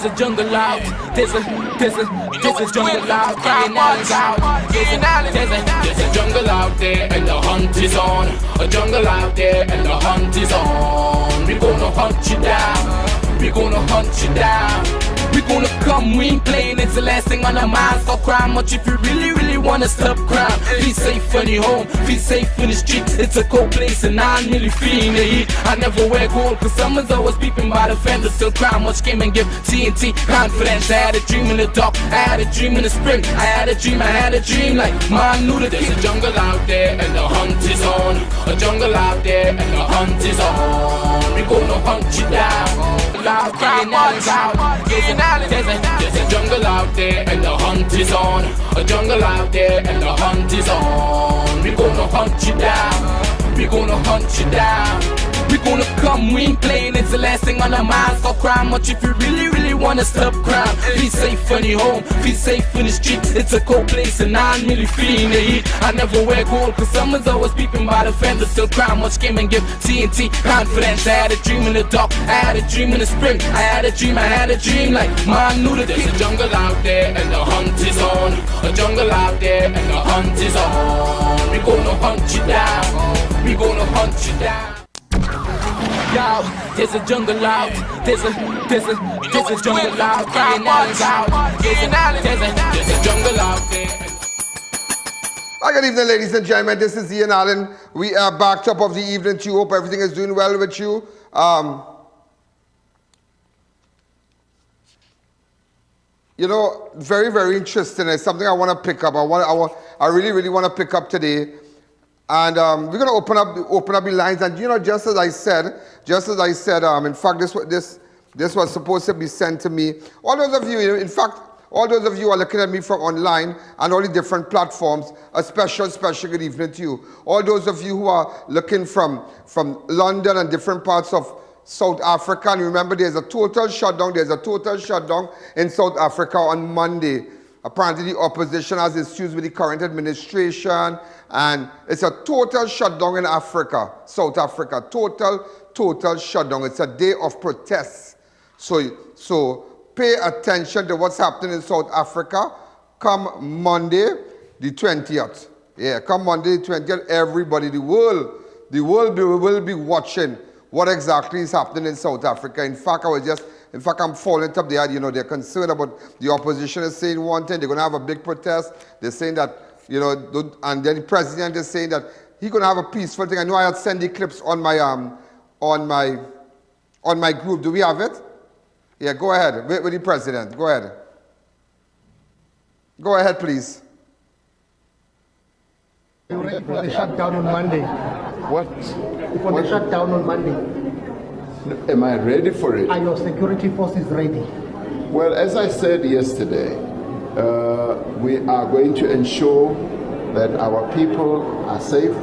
there's a jungle out. There's a jungle out. There's a jungle out there and the hunt is on. A jungle out there and the hunt is on. We gonna hunt you down. We gonna hunt you down. We gonna come, we ain't playing, it's the last thing on our minds. Stop crime much if you really wanna stop crime. Feel safe when you're home, feel safe in the streets. It's a cold place and I'm really feeling the heat. I never wear gold cause someone's always beeping by the fender. Still crime much came and give TNT confidence. I had a dream in the dark, I had a dream in the spring. I had a dream like man knew that there's a jungle out there and the hunt is on. A jungle out there and the hunt is on. We gonna hunt you down. Loud, there's a jungle out there and the hunt is on. A jungle out there and the hunt is on. We gonna hunt you down. We gonna hunt you down. We gonna come, we ain't playing, it's the last thing on our minds. Stop crime much if you really wanna stop crime. Feel safe when you're home, feel safe in the streets. It's a cold place and I'm really feeling the heat. I never wear gold cause someone's always beeping by the fender. Still crime much came and give TNT confidence. I had a dream in the dark, I had a dream in the spring. I had a dream like man knew that there's a jungle out there and the hunt is on. A jungle out there and the hunt is on. We gonna hunt you down. We gonna hunt you down. Yo, there's a jungle out. There's a jungle out. There's a jungle out there. Good evening, ladies and gentlemen. This is Ian Alleyne. We are back top of the evening to you. Hope everything is doing well with you. You know, very interesting. It's something I want to pick up. I really want to pick up today. And we're going to open up the lines. And you know, just as I said, in fact, this was supposed to be sent to me. All those of you, in fact, all those of you who are looking at me from online and all the different platforms, a special good evening to you. All those of you who are looking from London and different parts of South Africa, and remember there's a total shutdown in South Africa on Monday. Apparently the opposition has issues with the current administration, and it's a total shutdown in Africa, South Africa, total shutdown. It's a day of protests. So pay attention to what's happening in South Africa. Come Monday, the 20th. Yeah, come Monday, the 20th, everybody, the world will be watching what exactly is happening in South Africa. In fact, I'm following up there. You know, they're concerned about the opposition is saying one thing. They're going to have a big protest. They're saying that, you know, and then the president is saying that he's going to have a peaceful thing. I know I had sent the clips on my group. Do we have it? Yeah, go ahead. Wait with the president. Go ahead. Go ahead, please. Are you ready for the shutdown on Monday? What? For the shutdown on Monday. Am I ready for it? Are your security forces ready? Well, as I said yesterday, we are going to ensure that our people are safe.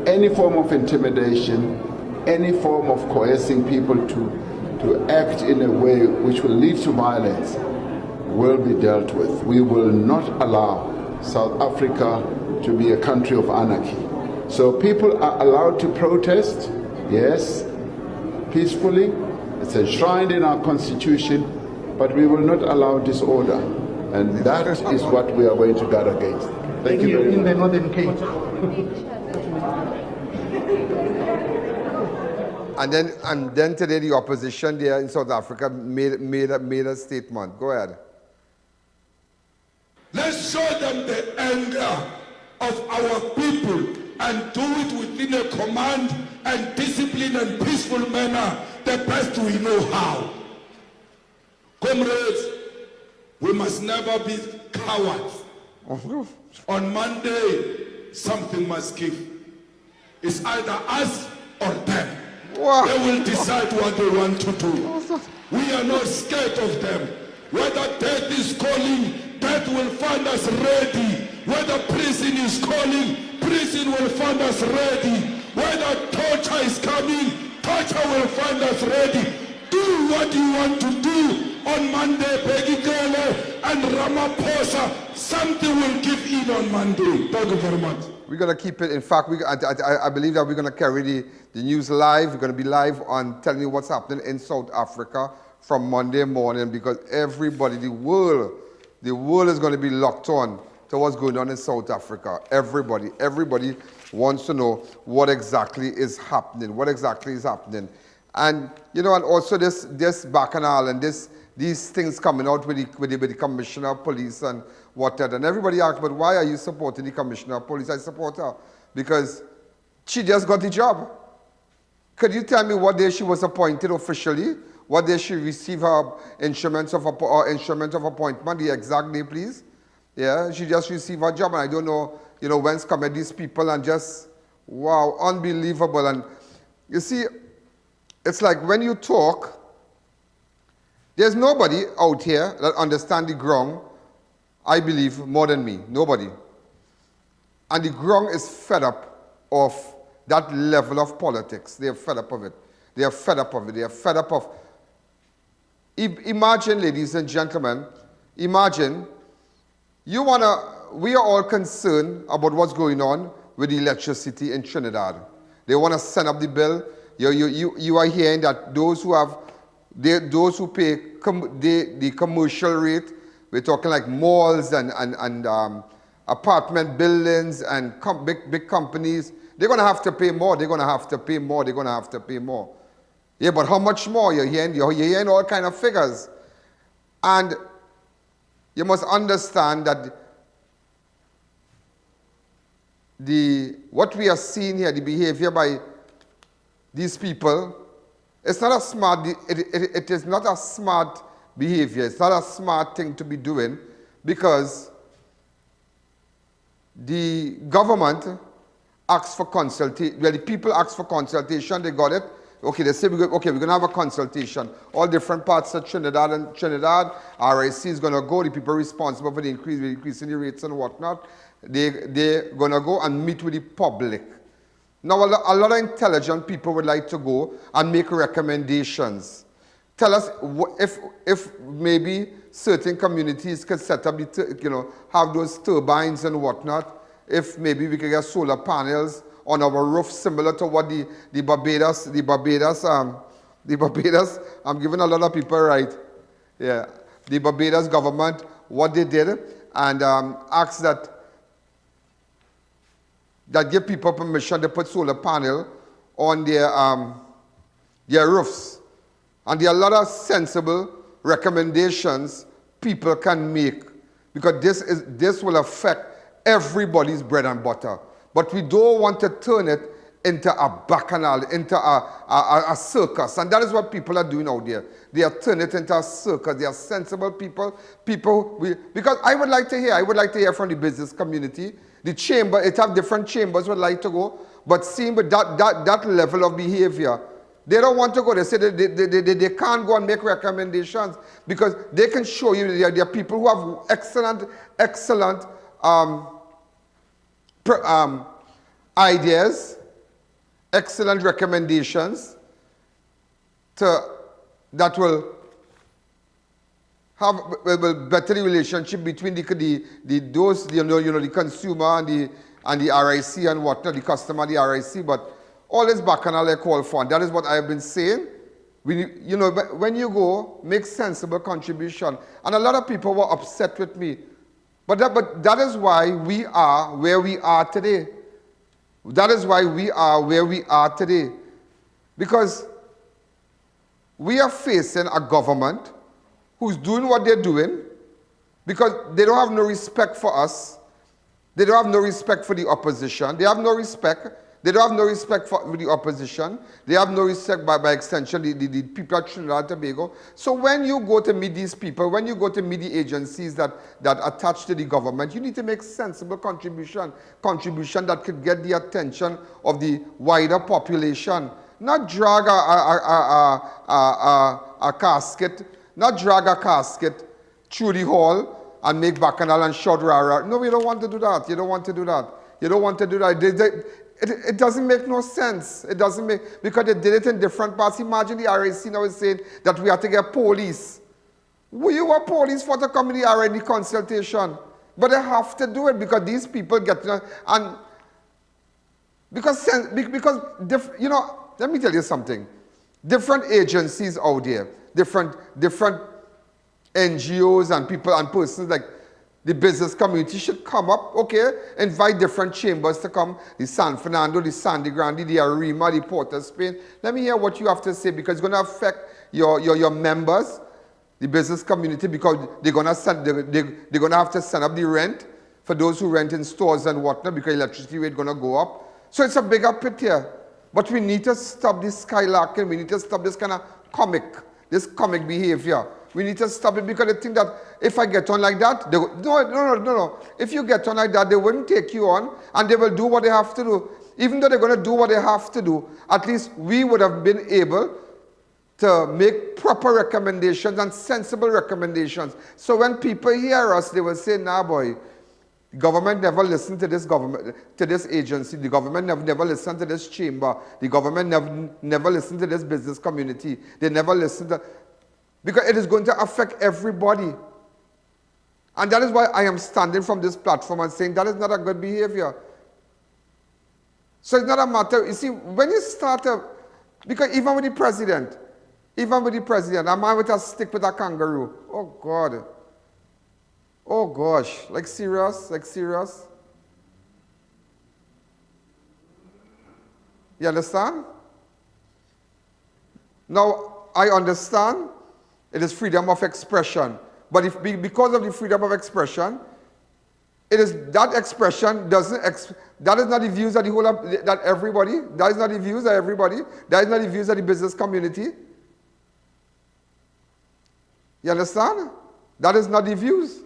Any form of intimidation, any form of coercing people to act in a way which will lead to violence will be dealt with. We will not allow South Africa to be a country of anarchy. So people are allowed to protest, yes, peacefully. It's enshrined in our constitution, but we will not allow disorder. And that is what we are going to guard against. Thank you very much. In the Northern Cape. And then today the opposition there in South Africa made a statement. Go ahead. Let's show them the anger of our people and do it within a command and discipline and peaceful manner, the best we know how. Comrades, we must never be cowards. On Monday, something must give. It's either us or them. Wow. They will decide what they want to do. We are not scared of them. Whether death is calling, death will find us ready. Whether prison is calling, prison will find us ready. Whether torture is coming, torture will find us ready. Do what you want to do. On Monday, Begikele and Ramaphosa, something will give in on Monday. Thank you very much. We're going to keep it. In fact, I believe that we're going to carry the news live. We're going to be live on telling you what's happening in South Africa from Monday morning because everybody, the world is going to be locked on to what's going on in South Africa. Everybody wants to know what exactly is happening, And, you know, and also this bacchanal and these things coming out with the Commissioner of Police and whatever. And everybody asks, but why are you supporting the Commissioner of Police? I support her because she just got the job. Could you tell me what day she was appointed officially? What day she received her instruments of appointment? The exact day, please. Yeah, she just received her job, and I don't know, you know, when's coming these people and just, wow, unbelievable. And you see, it's like when you talk, there's nobody out here that understands the ground, I believe, more than me. Nobody. And the ground is fed up of that level of politics. They are fed up of it. They are fed up of it. They are fed up of... Imagine, ladies and gentlemen, imagine, we are all concerned about what's going on with the electricity in Trinidad. They want to send up the bill. You are hearing that those who pay the commercial rate, we're talking like malls and apartment buildings and big companies, they're going to have to pay more. Yeah, but how much more? You're hearing all kind of figures. And you must understand that what we are seeing here, the behavior by these people, it's not a smart, it is not a smart behavior. It's not a smart thing to be doing because the government asked for consultation. Well, the people asked for consultation, they got it. Okay, they say, we're going to have a consultation. All different parts of Trinidad, RIC is going to go. The people responsible for the increase in the rates and whatnot, they're going to go and meet with the public. Now, a lot of intelligent people would like to go and make recommendations. Tell us if maybe certain communities could set up, have those turbines and whatnot. If maybe we could get solar panels on our roof, similar to what the Barbados, I'm giving a lot of people right. Yeah, the Barbados government, what they did, and asked that give people permission to put solar panel on their roofs. And there are a lot of sensible recommendations people can make because this will affect everybody's bread and butter. But we don't want to turn it into a bacchanal, into a circus. And that is what people are doing out there. They are turning it into a circus. They are sensible people. Because I would like to hear from the business community. The chamber, it have different chambers would like to go. But seeing with that level of behavior, they don't want to go. They say they can't go and make recommendations because they can show you there are people who have excellent ideas, excellent recommendations that will have better the relationship between the consumer and the RIC and whatnot, the customer, the RIC, but all this bacchanal I call for, and that is what I have been saying. When you go, make sensible contribution. And a lot of people were upset with me. But that is why we are where we are today. That is why we are where we are today. Because we are facing a government who's doing what they're doing because they don't have no respect for us. They don't have no respect for the opposition. They have no respect. They don't have no respect for the opposition. They have no respect by extension, the people of Trinidad and Tobago. So when you go to meet these people, when you go to meet the agencies that attach to the government, you need to make sensible contribution that could get the attention of the wider population. Not drag a casket through the hall and make bacchanal and shout rah. No, we don't want to do that. You don't want to do that. It doesn't make no sense. It doesn't make, because they did it in different parts. Imagine the RIC now is saying that we have to get police. You want police for to come in the RIC consultation. But they have to do it because these people get, and because let me tell you something. Different agencies out there, different NGOs and people and persons like the business community should come up, okay, invite different chambers to come, the San Fernando, the Sandy Grande, the Arima, the Port of Spain. Let me hear what you have to say, because it's going to affect your members, the business community, because they're going to have to send up the rent for those who rent in stores and whatnot, because electricity rate going to go up. So it's a bigger pit here. But we need to stop this skylarking. We need to stop this kind of comic behavior. We need to stop it, because they think that if I get on like that, no. If you get on like that, they wouldn't take you on, and they will do what they have to do. Even though they're going to do what they have to do, at least we would have been able to make proper recommendations and sensible recommendations. So when people hear us, they will say, nah, boy, the government never listened to this agency. The government never listened to this chamber. The government never listened to this business community. They never listened to... Because it is going to affect everybody. And that is why I am standing from this platform and saying that is not a good behavior. So it's not a matter... You see, when you start because even with the president, a man with a stick with a kangaroo. Oh, God. Oh, gosh. Like serious? You understand? Now, I understand it is freedom of expression. But because of the freedom of expression, it is that expression that is not the views of the whole of that everybody. That is not the views of everybody. That is not the views of the business community. You understand? That is not the views.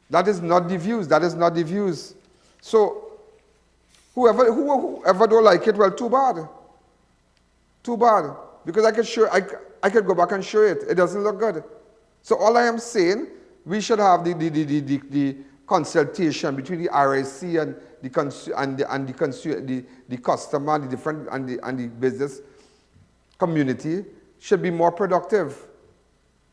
That is not the views. So whoever don't like it, well, too bad. Because I could go back and show it. It doesn't look good. So all I am saying, we should have the consultation between the RIC and the customer, and the business community should be more productive.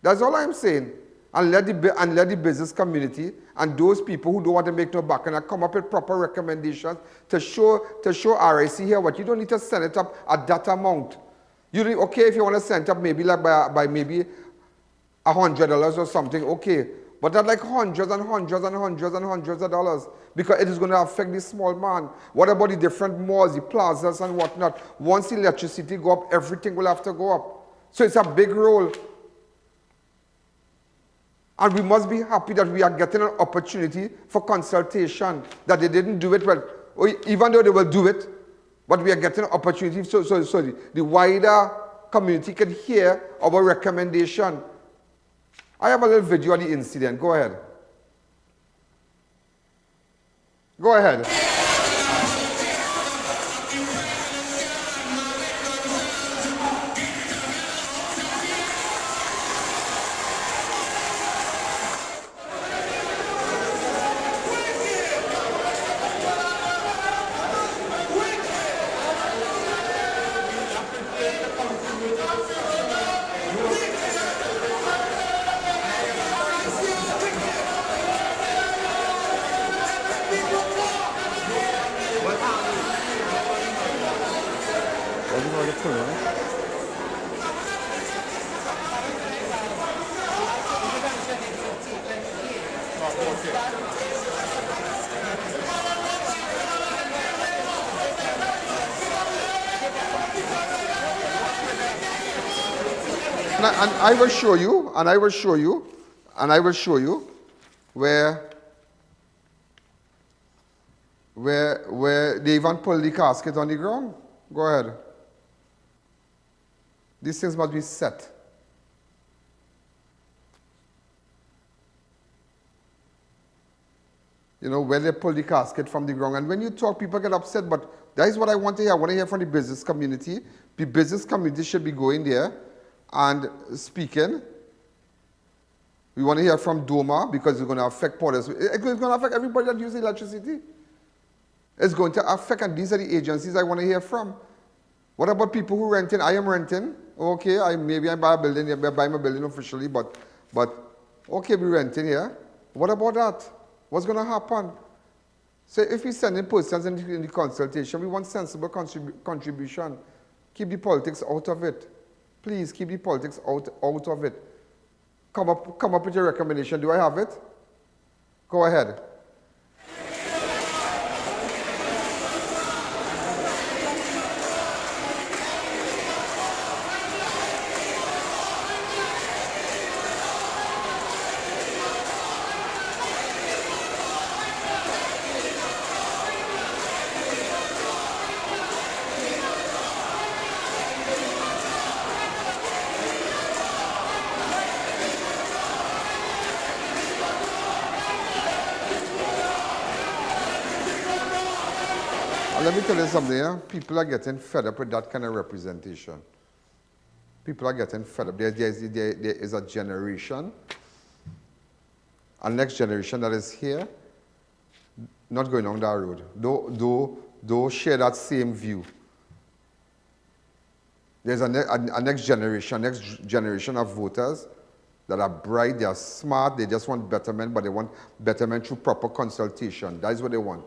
That's all I'm saying. And let the business community and those people who don't want to make no back and come up with proper recommendations to show RIC here what you don't need to send it up at that amount. You need, okay, if you want to send it up maybe like by maybe $100 or something, okay. But not like hundreds of dollars, because it is going to affect the small man. What about the different malls, the plazas and whatnot? Once the electricity go up, everything will have to go up. So it's a big role. And we must be happy that we are getting an opportunity for consultation, that they didn't do it well, even though they will do it, but we are getting an opportunity so the wider community can hear our recommendation. I have a little video of the incident. Go ahead. And I will show you where they even pull the casket on the ground. Go ahead. These things must be set. You know, where they pull the casket from the ground. And when you talk, people get upset, but that is what I want to hear. I want to hear from the business community. The business community should be going there and speaking. We want to hear from DOMA, because it's going to affect policy. It's going to affect everybody that uses electricity. It's going to affect, and these are the agencies I want to hear from. What about people who renting? I am renting. Okay, maybe I buy a building. I buy my building officially, but okay, we're renting here. What about that? What's going to happen? So if we send in persons in the consultation, we want sensible contribution. Keep the politics out of it. Please keep the politics out of it. Come up with your recommendation. Do I have it? Go ahead. Let me tell you something, yeah? People are getting fed up with that kind of representation. People are getting fed up. There is a generation, a next generation that is here, not going on that road. Don't share that same view. There's a next generation of voters that are bright, they are smart, they just want betterment, but they want betterment through proper consultation. That is what they want.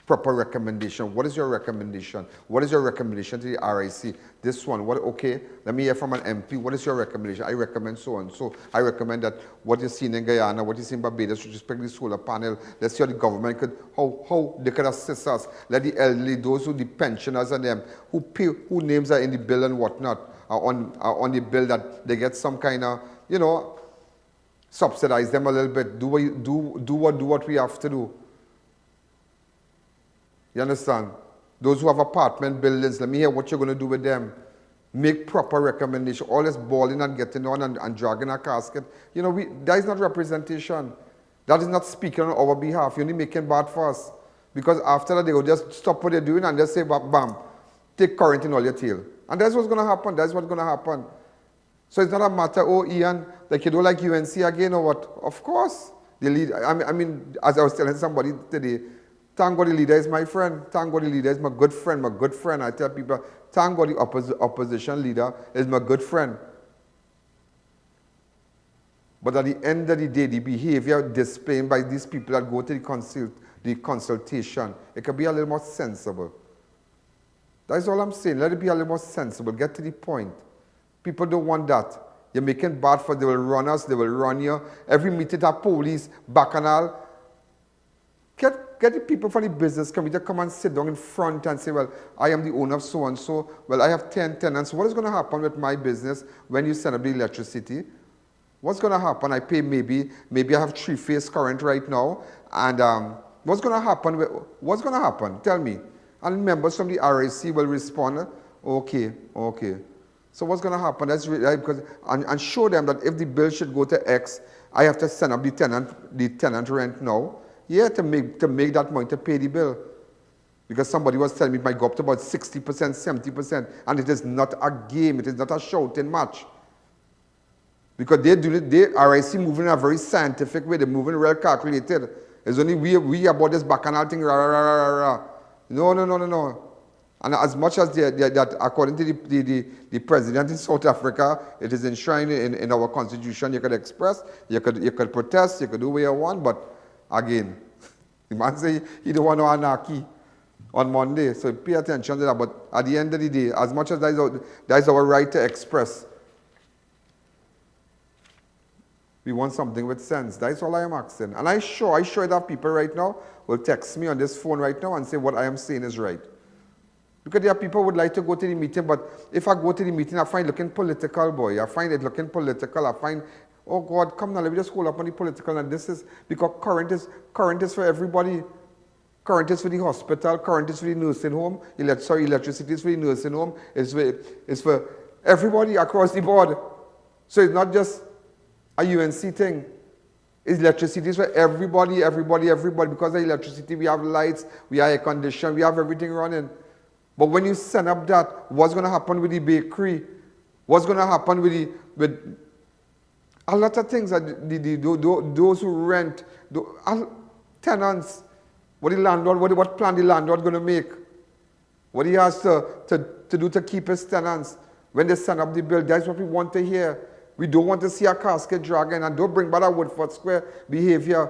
Proper recommendation. What is your recommendation? What is your recommendation to the RIC? This one. What? Okay, let me hear from an MP. What is your recommendation? I recommend so and so. I recommend that what you're seeing in Guyana, what you see in Barbados, with respect to the solar panel. Let's see how the government could, how they could assist us. Let the elderly, those who the pensioners and them, who names are in the bill and whatnot, are on the bill, that they get some kind of, you know, subsidize them a little bit. Do what we have to do. You understand? Those who have apartment buildings, let me hear what you're going to do with them. Make proper recommendation. All this balling and getting on and dragging a casket. You know, that is not representation. That is not speaking on our behalf. You're only making bad for us. Because after that, they will just stop what they're doing and just say, bam, take current in all your tail. And that's what's going to happen. That's what's going to happen. So it's not a matter, oh, Ian, like you don't like UNC again or what? Of course. The lead, I mean, as I was telling somebody today, thank God the leader is my friend. Thank God the leader is my good friend, I tell people, thank God the opposition leader is my good friend. But at the end of the day, the behavior displayed by these people that go to the consultation, it can be a little more sensible. That's all I'm saying. Let it be a little more sensible. Get to the point. People don't want that. You're making bad for, they will run us, they will run you. Every meeting that police, bacchanal. Get the people from the business committee to come and sit down in front and say, well, I am the owner of so-and-so. Well, I have 10 tenants. What is going to happen with my business when you send up the electricity? What's going to happen? I pay maybe I have 3-phase current right now. And what's going to happen? What's going to happen? Tell me. And members from the RIC will respond, okay. So what's going to happen? That's really, because and show them that if the bill should go to X, I have to send up the tenant rent now. Yeah, to make that money to pay the bill. Because somebody was telling me it might go up to about 60%, 70%, and it is not a game, it is not a shouting match. Because RIC moving in a very scientific way, they're moving well calculated. It's only we about this bacchanal thing, rah, rah, rah, rah, rah. No. And as much as that according to the president in South Africa, it is enshrined in our constitution, you could express, you could protest, you could do what you want, but again, the man say he don't want no anarchy on Monday, so pay attention to that. But at the end of the day, as much as that is our right to express, we want something with sense. That's all I am asking. And I sure that people right now will text me on this phone right now and say what I am saying is right. Because there are people who would like to go to the meeting, but if I go to the meeting, I find it looking political, boy. I find it looking political. I find, oh God, come now, let me just hold up on the political. And this is because current is for everybody. Current is for the hospital. Current is for the nursing home. Electricity is for the nursing home. It's for everybody across the board. So it's not just a UNC thing. It's electricity is for everybody. Because of electricity, we have lights, we have air conditioning, we have everything running. But when you send up that, what's going to happen with the bakery? What's going to happen with a lot of things? Those who rent, tenants, what plan the landlord going to make? What he has to do to keep his tenants when they send up the bill? That's what we want to hear. We don't want to see a casket dragging, and don't bring back that Woodford Square behavior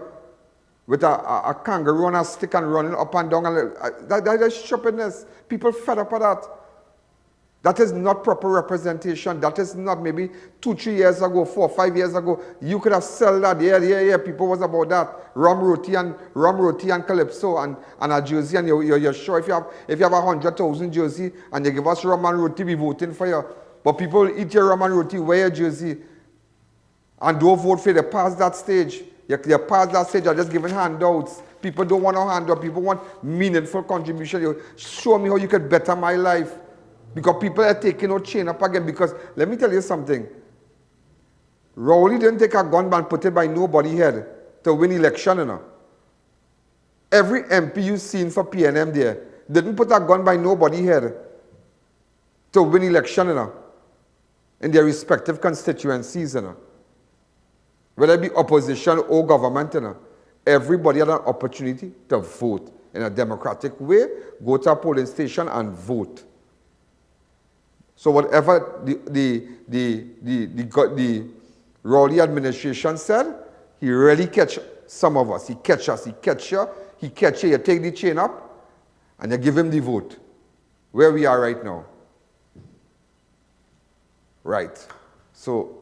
with a kangaroo on a stick and running up and down. That is stupidness. People fed up of that. That is not proper representation. That is not maybe 2-3 years ago, 4-5 years ago. You could have sold that. Yeah. People was about that. Rum roti and calypso and a jersey. And you're sure if you have 100,000 jersey and you give us rum and roti, we voting for you. But people eat your rum and roti, wear your jersey, and don't vote for you. They pass that stage. You pass that stage. You're just giving handouts. People don't want a handout. People want meaningful contribution. You show me how you could better my life. Because people are taking out chain up again. Because let me tell you something. Rowley didn't take a gun and put it by nobody's head to win election, you know. Every MP you seen for PNM there didn't put a gun by nobody's head to win election, you know, in their respective constituencies, you know. Whether it be opposition or government, you know, everybody had an opportunity to vote in a democratic way, go to a polling station and vote. So whatever the Rowley administration said, he really catch some of us. He catch us, he catch you, you take the chain up, and you give him the vote. Where we are right now. Right. So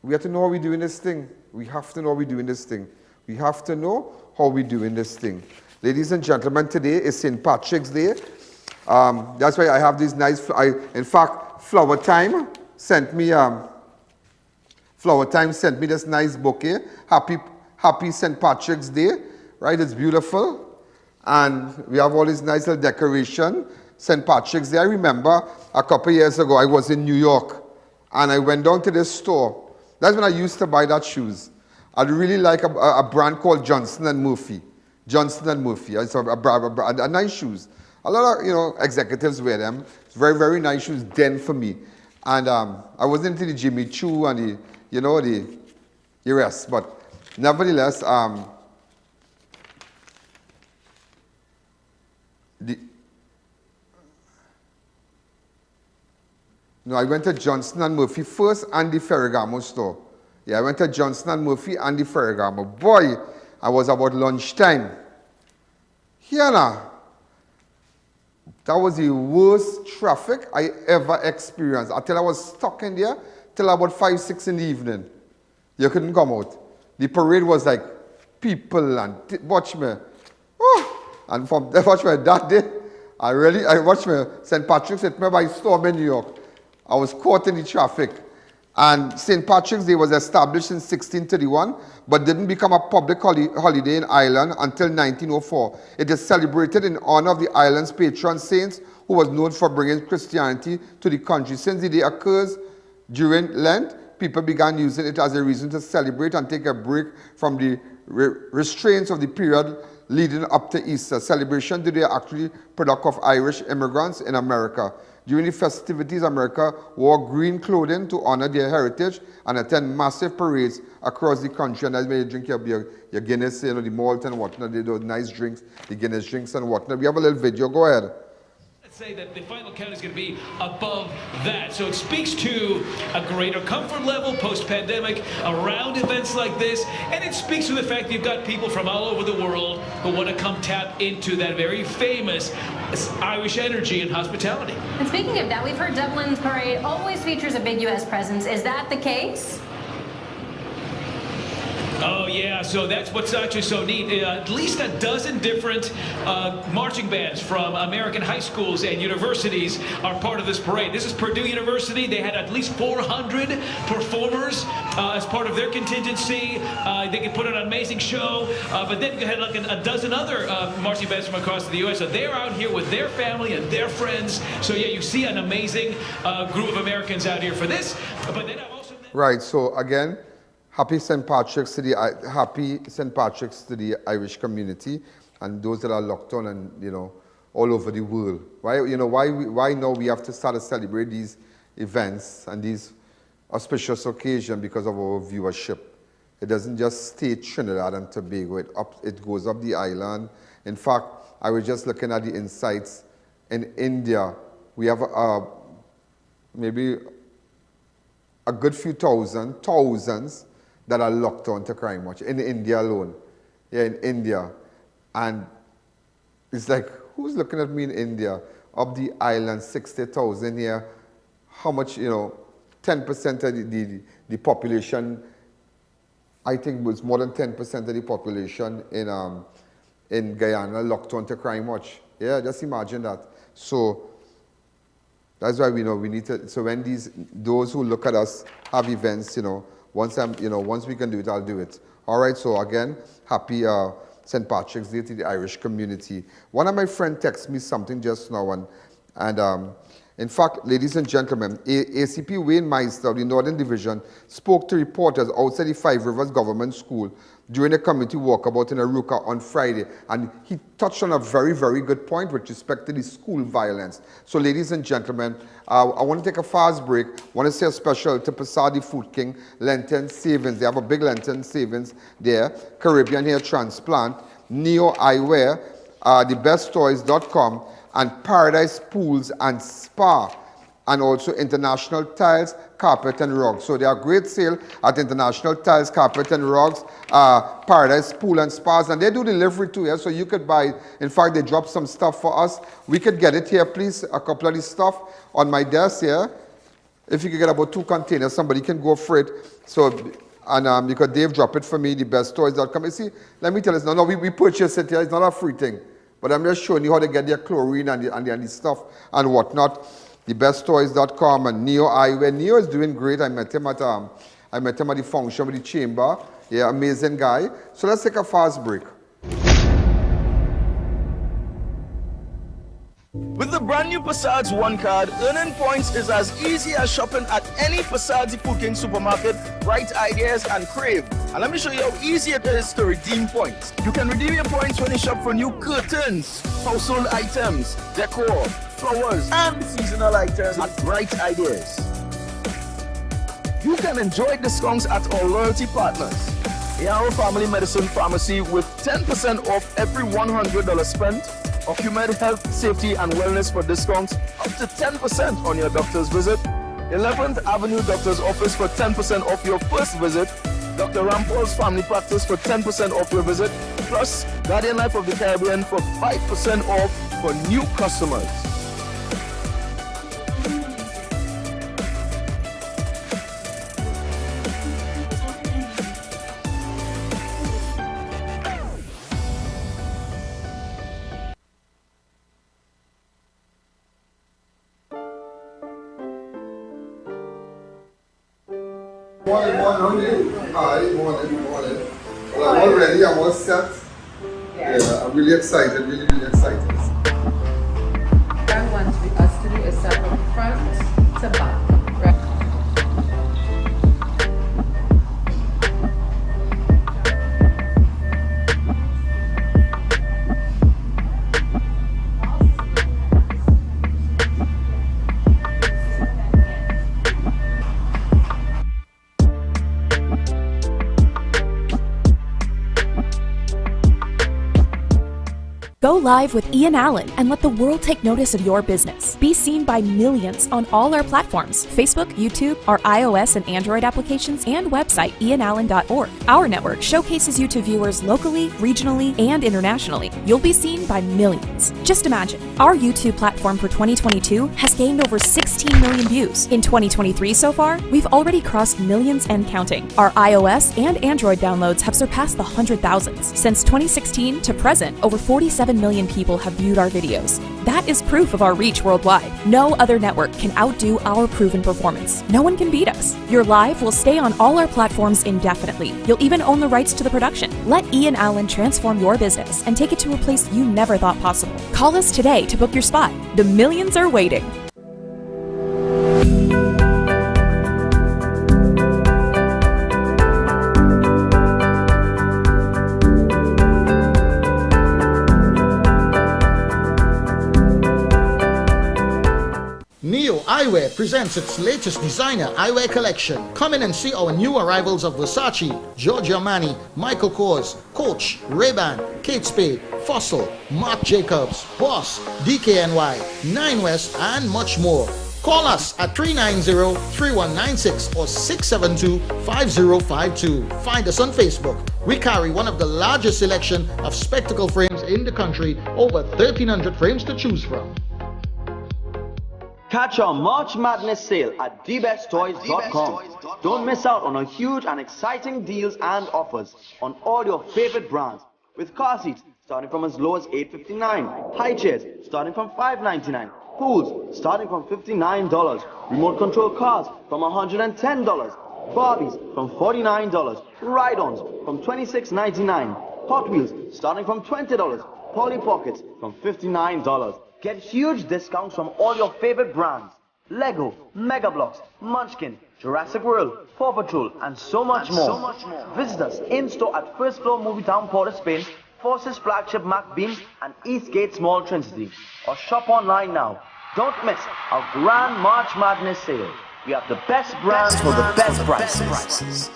we have to know how we're doing this thing. We have to know how we're doing this thing. We have to know how we're doing this thing. Ladies and gentlemen, today is St. Patrick's Day. That's why I have these nice, in fact, Flower Time sent me this nice bouquet. Happy St. Patrick's Day, right? It's beautiful. And we have all this nice little decoration. St. Patrick's Day. I remember a couple years ago, I was in New York, and I went down to this store. That's when I used to buy that shoes. I really like a brand called Johnson & Murphy. Johnson & Murphy. It's a nice shoes. A lot of, executives wear them. It's very, very nice shoes then for me. And I wasn't into the Jimmy Choo and the rest. But nevertheless, I went to Johnson & Murphy first and the Ferragamo store. Yeah, I went to Johnson & Murphy and the Ferragamo. Boy, I was about lunchtime. Here now. That was the worst traffic I ever experienced. I was stuck in there till about 5-6 in the evening. You couldn't come out. The parade was like people and watch me. Oh, and from watch me that day, I watched me. St. Patrick's hit me by storm in New York. I was caught in the traffic. And St. Patrick's Day was established in 1631, but didn't become a public holiday in Ireland until 1904. It is celebrated in honor of the island's patron saints, who was known for bringing Christianity to the country. Since the day occurs during Lent, people began using it as a reason to celebrate and take a break from the restraints of the period leading up to Easter. Celebration today are actually product of Irish immigrants in America. During the festivities, America wore green clothing to honor their heritage and attend massive parades across the country. And that's where you drink your Guinness, the malt and whatnot, those nice drinks, the Guinness drinks and whatnot. We have a little video. Go ahead. Say that the final count is going to be above that. So it speaks to a greater comfort level post-pandemic around events like this, and it speaks to the fact that you've got people from all over the world who want to come tap into that very famous Irish energy and hospitality. And speaking of that, we've heard Dublin's parade always features a big U.S. presence. Is that the case? Oh, yeah, so that's what's actually so neat. At least a dozen different marching bands from American high schools and universities are part of this parade. This is Purdue University. They had at least 400 performers as part of their contingency. They could put on an amazing show, but then you had like a dozen other marching bands from across the U.S. So they're out here with their family and their friends. So, yeah, you see an amazing group of Americans out here for this. But then I've also... Right, so again, happy St. Patrick's to the Irish community and those that are locked on and all over the world. Why now we have to start to celebrate these events and these auspicious occasions because of our viewership. It doesn't just stay Trinidad and Tobago. It goes up the island. In fact, I was just looking at the insights in India. We have maybe a good few thousands that are locked on to crime watch in India alone. Yeah, in India. And it's like, who's looking at me in India? of the island, 60,000 here, how much, 10% of the population, I think was more than 10% of the population in Guyana locked on to crime watch. Yeah, just imagine that. So that's why we know we need to, so when those who look at us have events, once we can do it, I'll do it. All right, so again, happy St. Patrick's Day to the Irish community. One of my friends texted me something just now, and in fact, ladies and gentlemen, ACP Wayne Mystar of the Northern Division spoke to reporters outside the Five Rivers Government School during a community walkabout in Arouca on Friday, and he touched on a very, very good point with respect to the school violence. So ladies and gentlemen, I want to take a fast break. I want to say a special to Pasadi Food King, Lenten Savings. They have a big Lenten Savings there, Caribbean Hair Transplant, Neo Eyewear, thebesttoys.com, and Paradise Pools and Spa, and also International Tiles, Carpet and Rugs. So they are great sale at International Tiles, Carpet and Rugs, Paradise Pool and Spas, and they do delivery too, yeah? So you could buy, in fact, they dropped some stuff for us. We could get it here, please, a couple of this stuff on my desk here. If you could get about 2 containers, somebody can go for it. So, and because Dave dropped it for me, thebesttoys.com. You see, let me tell you, no, we purchased it here, it's not a free thing. But I'm just showing you how to get their chlorine and the stuff and whatnot. Thebesttoys.com and Neo Eyewear. Neo is doing great. I met him at the function with the chamber. Yeah, amazing guy. So let's take a fast break. With the brand new Passage One card, earning points is as easy as shopping at any Passage Food King supermarket, Bright Ideas and Crave. And let me show you how easy it is to redeem points. You can redeem your points when you shop for new curtains, household items, decor, flowers, and seasonal items at Bright Ideas. You can enjoy discounts at our loyalty partners. Our Family Medicine Pharmacy with 10% off every $100 spent. Ocumed Health, Safety and Wellness for discounts up to 10% on your doctor's visit. 11th Avenue Doctor's Office for 10% off your first visit. Dr. Rampol's Family Practice for 10% off your visit. Plus, Guardian Life of the Caribbean for 5% off for new customers. Morning. Hi, morning. Well, I'm all ready, I'm all set. Yeah, I'm really excited, really excited. Frank wants us to do a set from front to back. Go live with Ian Allen and let the world take notice of your business. Be seen by millions on all our platforms: Facebook, YouTube, our iOS and Android applications, and website ianallen.org. Our network showcases you to viewers locally, regionally, and internationally. You'll be seen by millions. Just imagine, our YouTube platform for 2022 has gained over 16 million views. In 2023 so far, we've already crossed millions and counting. Our iOS and Android downloads have surpassed the 100,000s. Since 2016 to present, over 47 million people have viewed our videos. That is proof of our reach worldwide. No other network can outdo our proven performance. No one can beat us. Your live will stay on all our platforms indefinitely. You'll even own the rights to the production. Let Ian Allen transform your business and take it to a place you never thought possible. Call us today to book your spot. The millions are waiting. Neo Eyewear presents its latest designer eyewear collection. Come in and see our new arrivals of Versace, Giorgio Armani, Michael Kors, Coach, Ray-Ban, Kate Spade, Fossil, Marc Jacobs, Boss, DKNY, 9 West, and much more. Call us at 390-3196 or 672-5052. Find us on Facebook. We carry one of the largest selection of spectacle frames in the country, over 1,300 frames to choose from. Catch our March Madness sale at dbesttoys.com. Don't miss out on our huge and exciting deals and offers on all your favorite brands, with car seats starting from as low as $8.59, high chairs starting from $5.99, pools starting from $59, remote control cars from $110, Barbies from $49, ride-ons from $26.99, Hot Wheels starting from $20, Polly Pockets from $59. Get huge discounts from all your favorite brands: Lego, Mega Bloks, Munchkin, Jurassic World, Paw Patrol, and so much more. Visit us in-store at First Floor Movie Town, Port of Spain, Forces Flagship Mac Beams, and Eastgate Small Trinity. Or shop online now. Don't miss our Grand March Madness sale. We have the best brands for the best prices.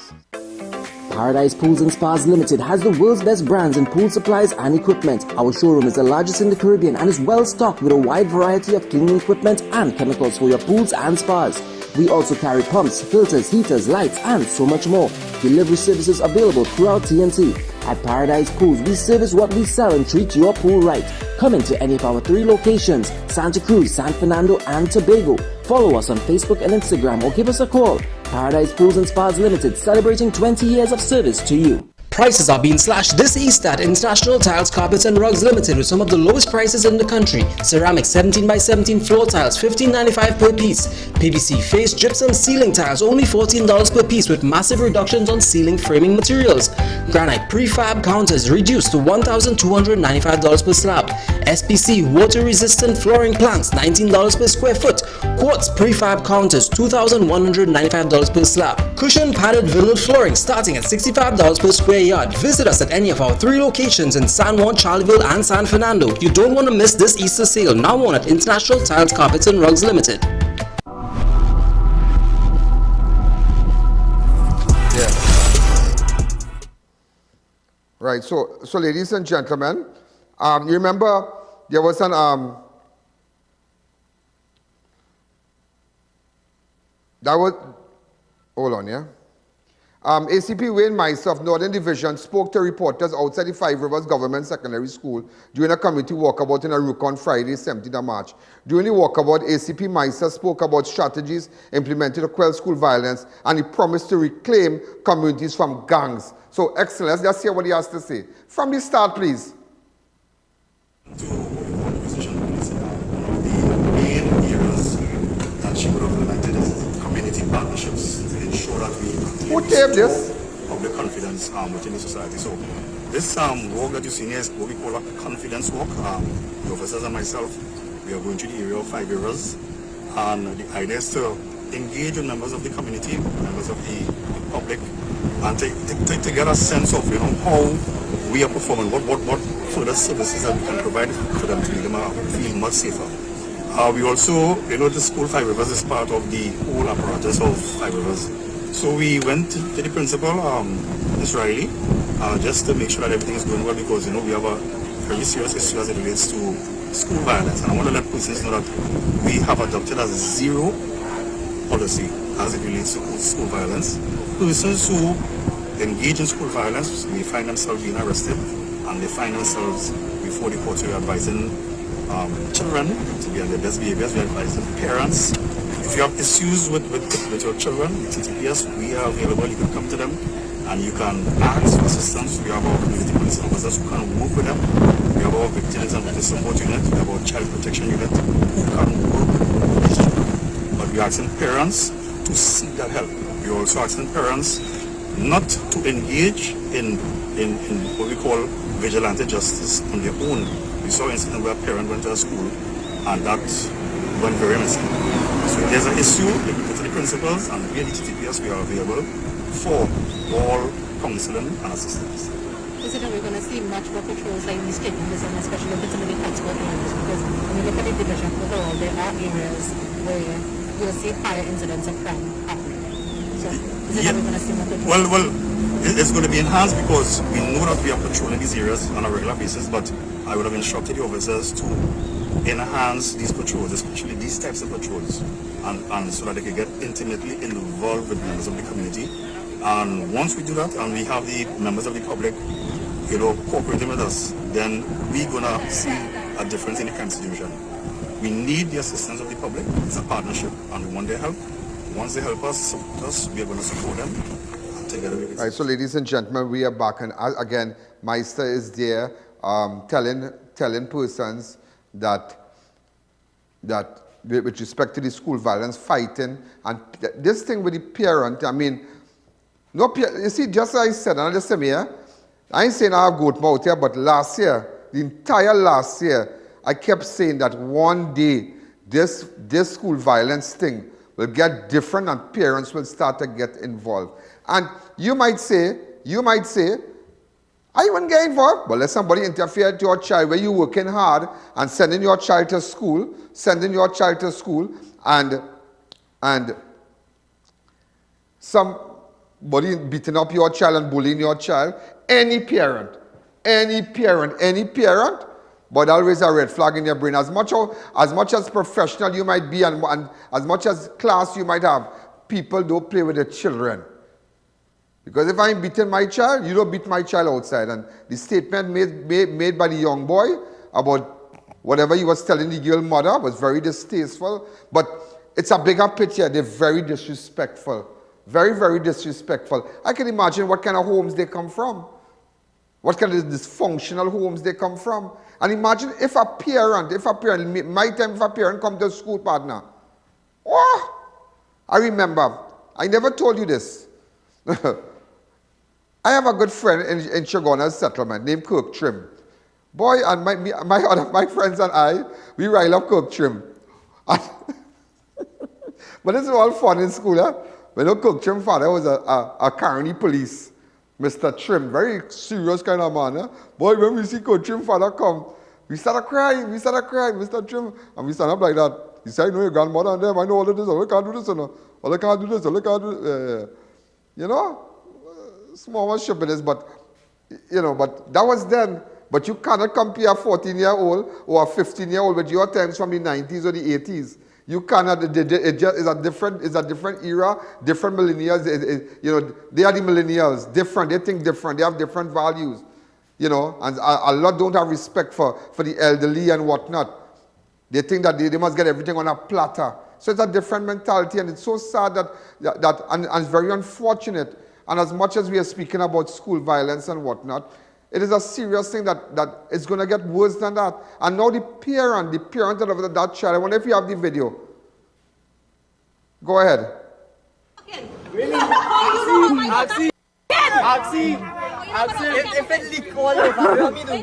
Paradise Pools and Spas Limited has the world's best brands in pool supplies and equipment. Our showroom is the largest in the Caribbean and is well stocked with a wide variety of cleaning equipment and chemicals for your pools and spas. We also carry pumps, filters, heaters, lights, and so much more. Delivery services available throughout TNT. At Paradise Pools, we service what we sell and treat your pool right. Come into any of our 3 locations: Santa Cruz, San Fernando, and Tobago. Follow us on Facebook and Instagram or give us a call. Paradise Pools and Spas Limited, celebrating 20 years of service to you. Prices are being slashed this Easter at International Tiles, Carpets and Rugs Limited with some of the lowest prices in the country. Ceramic 17x17 floor tiles, $15.95 per piece. PVC face gypsum ceiling tiles, only $14 per piece with massive reductions on ceiling framing materials. Granite prefab counters reduced to $1,295 per slab. SPC water resistant flooring planks, $19 per square foot. Quartz prefab counters, $2,195 per slab. Cushion padded vinyl flooring starting at $65 per square yard. Visit us at any of our 3 locations in San Juan, Charleville, and San Fernando. You don't want to miss this Easter sale, now on at International Tiles, Carpets and Rugs Limited. Yeah. Right. So ladies and gentlemen, you remember there was an hold on, yeah. ACP Wayne Mystar of Northern Division spoke to reporters outside the Five Rivers Government Secondary School during a community walkabout in Arouca on Friday, 17th of March. During the walkabout, ACP Mystar spoke about strategies implemented to quell school violence, and he promised to reclaim communities from gangs. So, excellent. Let's hear what he has to say. From the start, please. To one position, one of the main areas that she would have implemented is community partnerships to ensure that we public confidence within the society. So this walk that you see here is what we call a confidence walk. The officers and myself, we are going to the area of 5 areas, and the idea is to engage with members of the community, members of the public, and to get a sense of how we are performing, what further services that we can provide for them to make them feel much safer. We also, the school 5 Rivers is part of the whole apparatus of 5 Rivers. So we went to the principal, Ms. Riley, just to make sure that everything is going well, because we have a very serious issue as it relates to school violence. And I want to let persons know that we have adopted a zero policy as it relates to school violence. Persons who engage in school violence, they find themselves being arrested, and they find themselves before the courts. We are advising children to be on their best behaviors. We are advising parents. If you have issues with your children, with TTPS, we are available. You can come to them and you can ask for assistance. We have our community police officers who can work with them. We have our victims and witness support unit. We have our child protection unit who can work with these children. But we are asking parents to seek that help. We are also asking parents not to engage in what we call vigilante justice on their own. We saw an incident where a parent went to a school and that went very messy. So if there's an issue, we go to the principals, and we at the TTPS, we are available for all counseling and assistance. Is it that we're going to see much more patrols like these taking this, and especially if it's in the hotspot areas? Because when you look at the division overall, there are areas where you'll see higher incidents of crime happening. So is it that we're going to see more patrols? Well, it's going to be enhanced because we know that we are patrolling these areas on a regular basis, but I would have instructed the officers to enhance these patrols, especially these types of patrols, and so that they can get intimately involved with members of the community. And once we do that, and we have the members of the public, cooperating with us, then we're gonna see a difference in the crime situation. We need the assistance of the public. It's a partnership, and we want their help. Once they help us, support us, we are going to support them. And together we can. All right, so ladies and gentlemen, we are back, and again, Mystar is there telling persons that with respect to the school violence, fighting, and this thing with the parent, I mean, you see, just as I said, and listen here, I ain't saying I have goat mouth here, but last year, the entire last year, I kept saying that one day, this school violence thing will get different and parents will start to get involved. And you might say, I wouldn't get involved. But let somebody interfere with your child where you're working hard and sending your child to school, and somebody beating up your child and bullying your child, any parent, but always a red flag in your brain. As much as professional you might be and as much as class you might have, people don't play with their children. Because if I'm beating my child, you don't beat my child outside. And the statement made by the young boy about whatever he was telling the girl mother was very distasteful. But it's a bigger picture. They're very disrespectful. Very, very disrespectful. I can imagine what kind of homes they come from. What kind of dysfunctional homes they come from. And imagine if a parent, my time if a parent come to a school partner. Oh, I remember, I never told you this. I have a good friend in Chagona's settlement named Kirk Trim. Boy, and my friends and I, we rile up Kirk Trim. But this is all fun in school, huh? When Kirk Trim's father was a county police. Mr. Trim, very serious kind of man. Eh? Boy, when we see Coach Trim father come, we started crying, Mr. Trim. And we stand up like that. He said, I know your grandmother and them, I know all of this, all I can't do this, all I can't do this, all I can't do this. You know, small ship it is, but, you know, but that was then. But you cannot compare a 14-year-old or a 15-year-old with your times from the 90s or the 80s. You cannot, it's a different era, different millennials, you know, they are the millennials, different, they think different, they have different values, you know, and a lot don't have respect for the elderly and whatnot. They think that they must get everything on a platter. So it's a different mentality, and it's so sad and it's very unfortunate. And as much as we are speaking about school violence and whatnot, it is a serious thing that it's going to get worse than that. And now the parent of that child, I wonder if you have the video. Go ahead. If it leak all over, me do.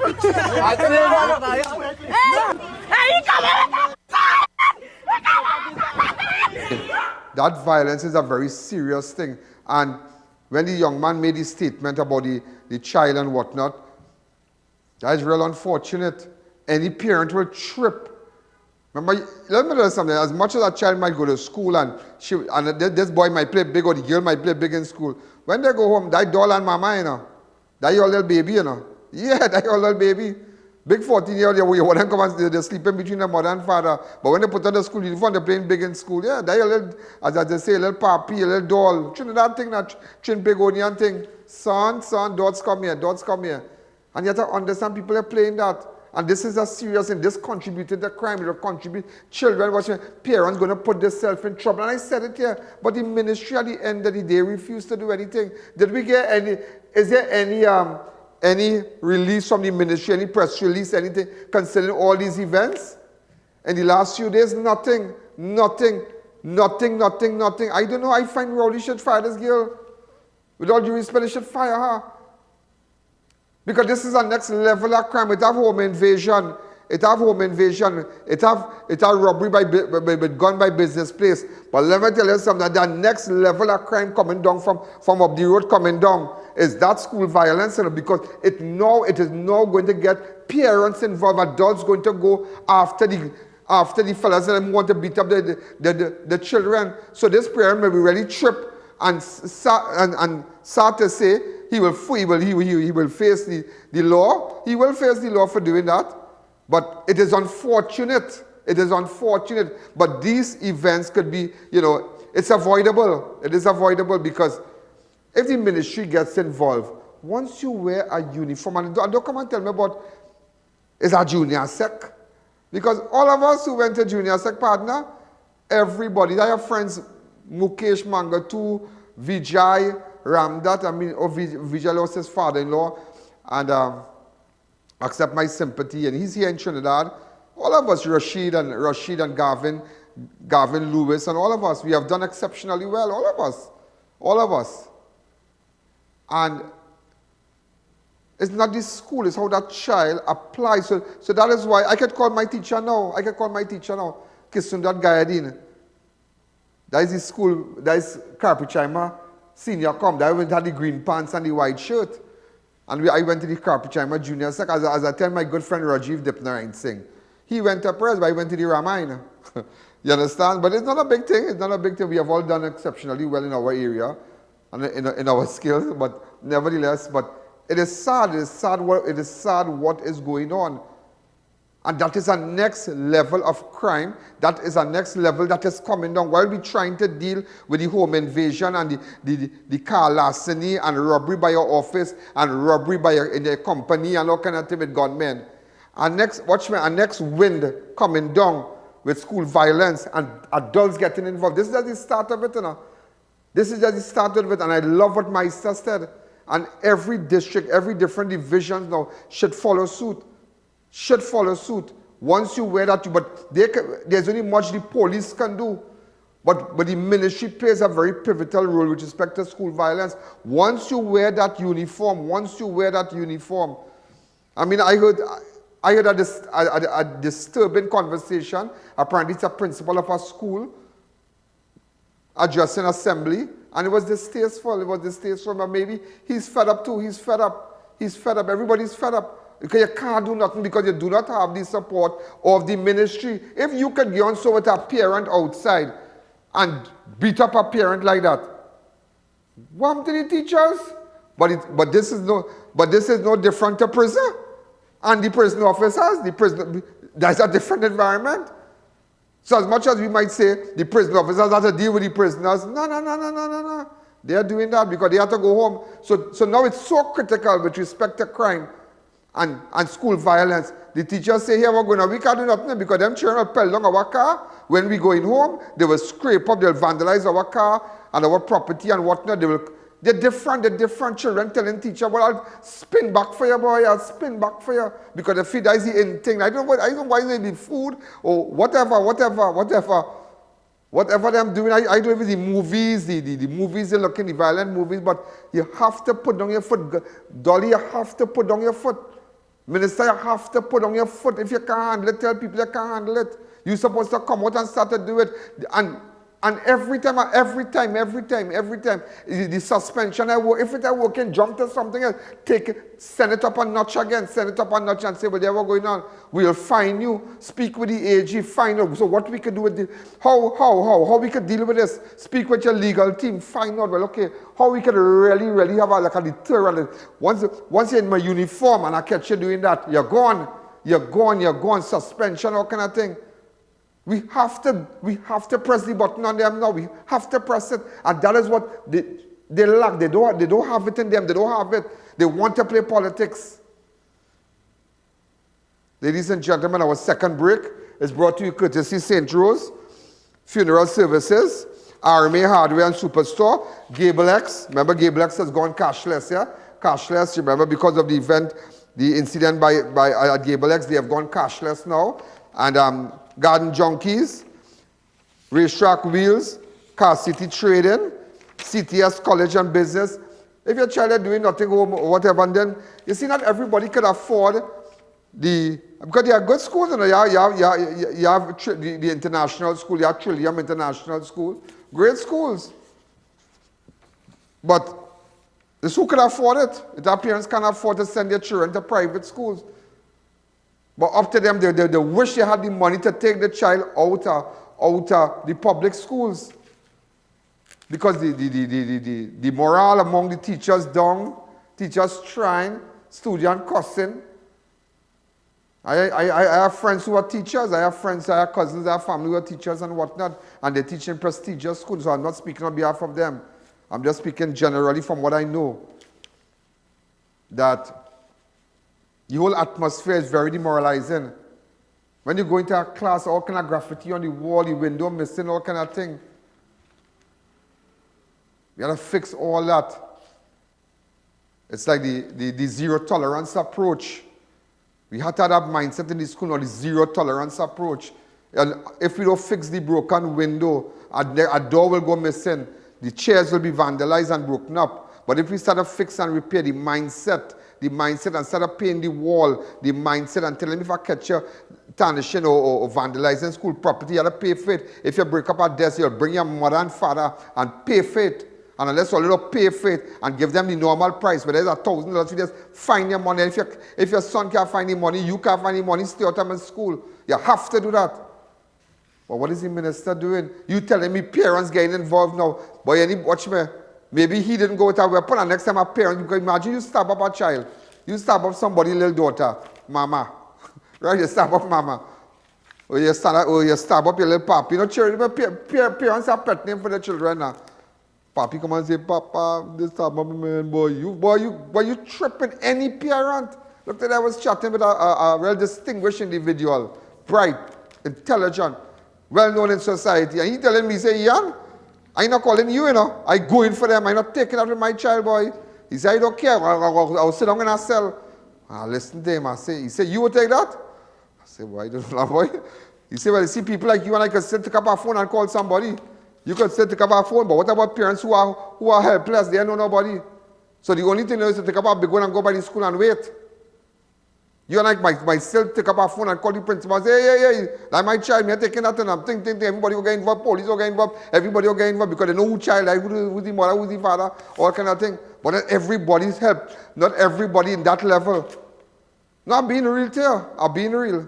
That violence is a very serious thing. And when the young man made his statement about the child and whatnot, that is real unfortunate. Any parent will trip. Remember, let me tell you something. As much as a child might go to school and this boy might play big or the girl might play big in school, when they go home, that doll and mama, you know, that your little baby, you know. Yeah, that your little baby. Big 14-year-old, you want to come and they're sleeping between the mother and father. But when they put on the school uniform, they're playing big in school. Yeah, that your little, as they say, a little papi, a little doll. That thing, that chin big onion thing. Son, dots come here. And yet I understand people are playing that. And this is a serious thing. This contributed to crime. It will contribute. Children, watching parents going to put themselves in trouble. And I said it here. But the ministry at the end of the day refused to do anything. Did we get any, is there any release from the ministry, any press release, anything concerning all these events? In the last few days, nothing. I don't know. I find Rowley should fire this girl. With all due respect, they should fire her. Because this is a next level of crime. It have home invasion. It have robbery by gun by business place. But let me tell you something, that next level of crime coming down from up the road coming down is that school violence, because it is now going to get parents involved, adults going to go after the fellas and want to beat up the children. So this parent may be really tripped and start to say he will face the law. He will face the law for doing that. But it is unfortunate. But these events could be, you know, it's avoidable. It is avoidable because if the ministry gets involved, once you wear a uniform, and don't come and tell me about, is a junior sec? Because all of us who went to junior sec partner, everybody, I have friends, Mukesh Mangatu, Vijay, Ramdat, Vijay lost his father-in-law, and accept my sympathy, and he's here in Trinidad. All of us, Rashid and Gavin Lewis, and all of us, we have done exceptionally well, all of us. And it's not the school, it's how that child applies. So that is why I can call my teacher now. Kisundat Gayadin. That is the school, that is Karpichaima senior come. That went had the green pants and the white shirt. And I went to the Karpichaima junior sec. As I tell my good friend Rajiv Dipnarain Singh. He went to press, but I went to the Ramayana. You understand? But it's not a big thing. It's not a big thing. We have all done exceptionally well in our area and in our skills. But nevertheless, it is sad. It is sad what is going on. And that is a next level of crime. That is a next level that is coming down. While we're trying to deal with the home invasion and the car larceny and robbery by your office and robbery by in your company and all kind of thing with gunmen. And next wind coming down with school violence and adults getting involved. This is just the start of it, you know. This is just the start of it, and I love what Mystar said. And every district, every different division now should follow suit. Once you wear that, but there's only much the police can do. But the ministry plays a very pivotal role with respect to school violence. Once you wear that uniform, I mean, I heard a disturbing conversation. Apparently, it's a principal of a school addressing assembly, and it was distasteful. But maybe he's fed up too. He's fed up. Everybody's fed up. Because you can't do nothing because you do not have the support of the ministry. If you could get on so with a parent outside and beat up a parent like that, what to the teachers? But this is no different to prison. And the prison officers, that's a different environment. So as much as we might say the prison officers have to deal with the prisoners, no. They are doing that because they have to go home. So now it's so critical with respect to crime and school violence. The teachers say, here we can't do nothing because them children will pell down our car. When we going home, they will scrape up, they'll vandalize our car and our property and whatnot. They're different children telling teacher, well, I'll spin back for you, boy, because the feed is the end thing. I don't know why they need food or whatever they're doing. I don't know if it's the movies, the movies, they look in the violent movies, but you have to put down your foot. Dolly, you have to put down your foot. Minister, you have to put on your foot. If you can't handle it, tell people you can't handle it. You're supposed to come out and start to do it. And every time, the suspension, if it's working, jump to something else, send it up a notch again, and say, whatever going on, we'll find you, speak with the AG, find out. So what we could do with this, how we could deal with this, speak with your legal team, find out, well, okay, how we could really have a deterrent. Once you're in my uniform and I catch you doing that, you're gone, suspension, all kind of thing. We have to press the button on them now. We have to press it. And that is what they lack. They don't have it in them. They don't have it. They want to play politics. Ladies and gentlemen, our second break is brought to you courtesy St. Rose Funeral Services, RMA Hardware and Superstore, Gable X. Remember, Gable X has gone cashless, yeah? Cashless, remember, because of the event, the incident by Gable X, they have gone cashless now. And Garden Junkies, Racetrack Wheels, Car City Trading, CTS College and Business. If your child is doing nothing home or whatever, and then you see not everybody can afford because they are good schools, you know, you have the international school, you have Trillium International School, great schools. But this who can afford it? If our parents can't afford to send their children to private schools. But up to them, they wish they had the money to take the child out the public schools. Because the morale among the teachers down, teachers trying, students cussing. I have friends who are teachers, I have cousins, I have family who are teachers and whatnot, and they teach in prestigious schools, so I'm not speaking on behalf of them. I'm just speaking generally from what I know. That the whole atmosphere is very demoralizing. When you go into a class, all kind of graffiti on the wall, the window missing, all kind of thing. We gotta fix all that. It's like the zero tolerance approach. We have to have that mindset in the school now, the zero tolerance approach. And if we don't fix the broken window, a door will go missing. The chairs will be vandalized and broken up. But if we start to fix and repair the mindset and start to paint the wall, the mindset and tell them if I catch you tarnishing or vandalizing school property, you have to pay for it. If you break up a desk, you'll bring your mother and father and pay for it. And unless you don't pay for it and give them the normal price, but there's $1,000, you just find your money. If your son can't find the money, you can't find the money, stay out of him in school. You have to do that. But what is the minister doing? You telling me parents getting involved now. Boy, watch me. Maybe he didn't go with a weapon, and next time a parent, because imagine you stab up a child. You stab up somebody's little daughter, mama. Right? You stab up mama. Or you stab up your little papi. You know, children, parents have pet name for their children now. Papi come and say, Papa, this stab up man, boy, you tripping any parent. Look, today I was chatting with a real distinguished individual, bright, intelligent, well-known in society. And he telling me, he say, Ian, I'm not calling you, you know. I go in for them. I'm not taking out with my child, boy. He said, I don't care. I'll sit down in a cell. I listen to him. He said, you will take that? I said, why don't know, boy? He said, well, you see, people like you and I can still take up our phone and call somebody. You can still take up our phone, but what about parents who are helpless? They know nobody. So the only thing is to take up our big one and go by the school and wait. You and I might still take up our phone and call the principal and say, hey, like my child, me taking that and I'm thinking, everybody will get involved, police will get involved, everybody will get involved because they know who child, like who's the mother, who's the father, all kind of thing. But not everybody's helped. Not everybody in that level. Not being real here, I'm being real.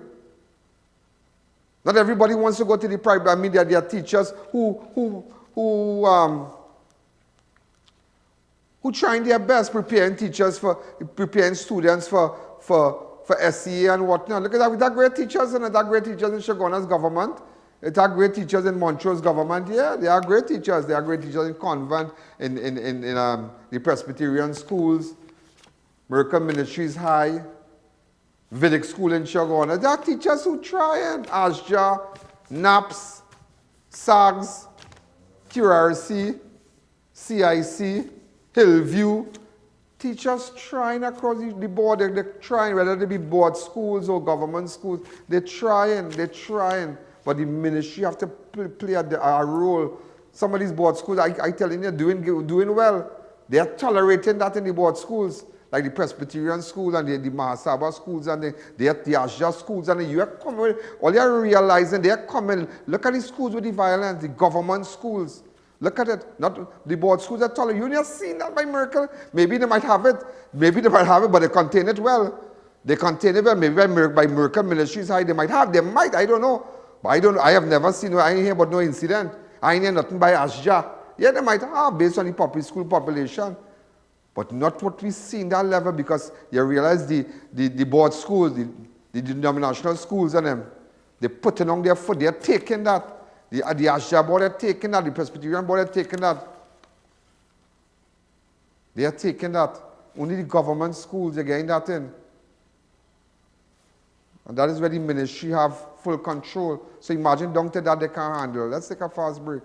Not everybody wants to go to the private. I mean, there are teachers who trying their best preparing students for SCA and whatnot. Look at that. We have great teachers and that great teachers in Shagona's government. It are great teachers in Montrose government. Yeah, they are great teachers. They are great teachers in convent, in the Presbyterian schools, Miracle Ministries High, Vedic School in Shagona. There are teachers who try and Asja, NAPS, SAGS, QRC, CIC, Hillview. Teachers trying across the board, they're trying, whether they be board schools or government schools, they're trying. But the ministry have to play a role. Some of these board schools, I telling you, doing well. They are tolerating that in the board schools, like the Presbyterian schools and the Mahasaba schools and the Asja schools. And you are coming, all you are realizing, they are coming. Look at the schools with the violence, the government schools. Look at it. Not the board schools are taller. You have seen that by miracle. Maybe they might have it. But they contain it well. Maybe by Miracle Ministries High, they might. I don't know. But I have never seen, I ain't hear about no incident. I ain't hear nothing by Asja. Yeah, they might have based on the public school population. But not what we see in that level, because you realize the board schools, the denominational schools and them, they're putting on their foot. They're taking that. The Asja board are taking that. The Presbyterian board are taking that. They are taking that. Only the government schools are getting that in. And that is where the ministry have full control. So imagine down to that they can't handle. Let's take a fast break.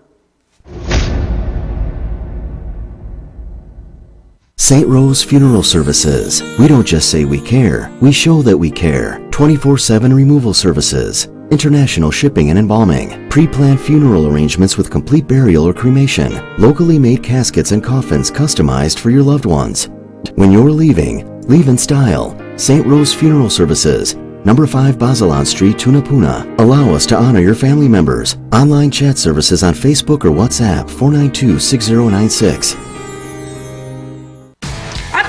St. Rose Funeral Services. We don't just say we care, we show that we care. 24/7 removal services, international shipping and embalming, pre-planned funeral arrangements with complete burial or cremation, locally made caskets and coffins customized for your loved ones. When you're leaving, leave in style. St. Rose Funeral Services, number 5 Basilan Street, Tunapuna. Allow us to honor your family members. Online chat services on Facebook or WhatsApp 492-6096.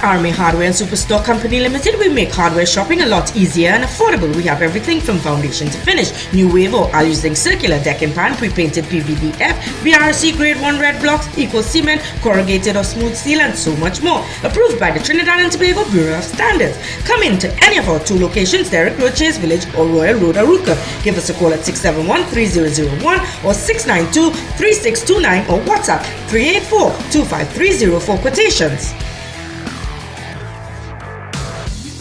Army Hardware and Superstore Company Limited, we make hardware shopping a lot easier and affordable. We have everything from foundation to finish. New wave or all using circular deck and pan, pre-painted PVDF, BRC grade 1 red blocks, equal cement, corrugated or smooth steel, and so much more. Approved by the Trinidad and Tobago Bureau of Standards. Come in to any of our 2 locations, Derrick Road, Chase Village or Royal Road, Arouca. Give us a call at 671-3001 or 692-3629 or WhatsApp 384-25304 quotations.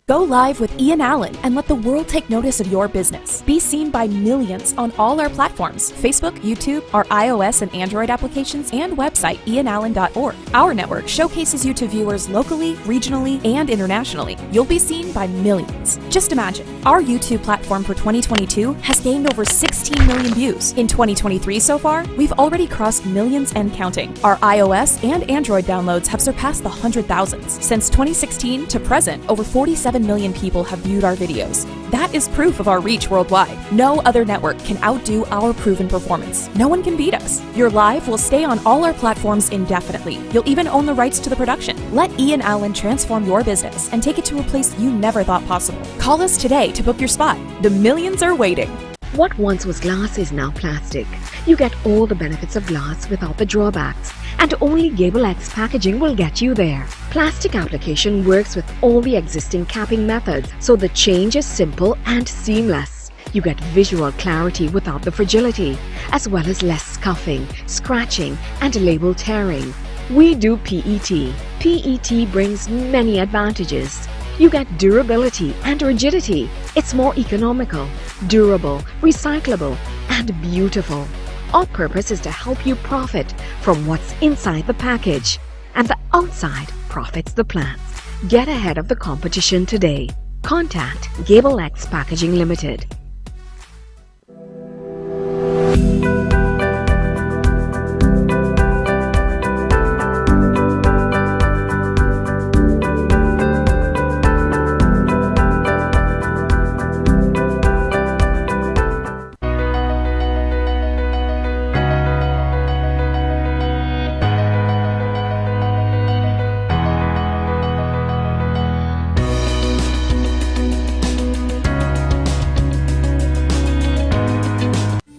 Go live with Ian Allen and let the world take notice of your business. Be seen by millions on all our platforms: Facebook, YouTube, our iOS and Android applications, and website ianallen.org. Our network showcases you to viewers locally, regionally, and internationally. You'll be seen by millions. Just imagine, our YouTube platform for 2022 has gained over 16 million views. In 2023 so far, we've already crossed millions and counting. Our iOS and Android downloads have surpassed the 100,000s. Since 2016 to present, over 47 million people have viewed our videos. That is proof of our reach worldwide. No other network can outdo our proven performance. No one can beat us. Your live will stay on all our platforms indefinitely. You'll even own the rights to the production. Let Ian Allen transform your business and take it to a place you never thought possible. Call us today to book your spot. The millions are waiting. What once was glass is now plastic. You get all the benefits of glass without the drawbacks, and only Gable X packaging will get you there. Plastic application works with all the existing capping methods, so the change is simple and seamless. You get visual clarity without the fragility, as well as less scuffing, scratching, and label tearing. We do PET. PET brings many advantages. You get durability and rigidity. It's more economical, durable, recyclable, and beautiful. Our purpose is to help you profit from what's inside the package, and the outside profits the plants. Get ahead of the competition today. Contact Gable X Packaging Limited.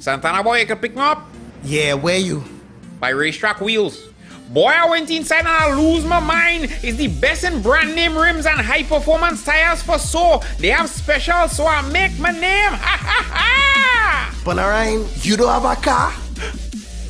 Santana boy, you can pick me up? Yeah, where you? By Racetrack Wheels. Boy, I went inside and I lose my mind. It's the best in brand name rims and high performance tires for so. They have specials, so I make my name. Ha ha ha! Panarine, you don't have a car?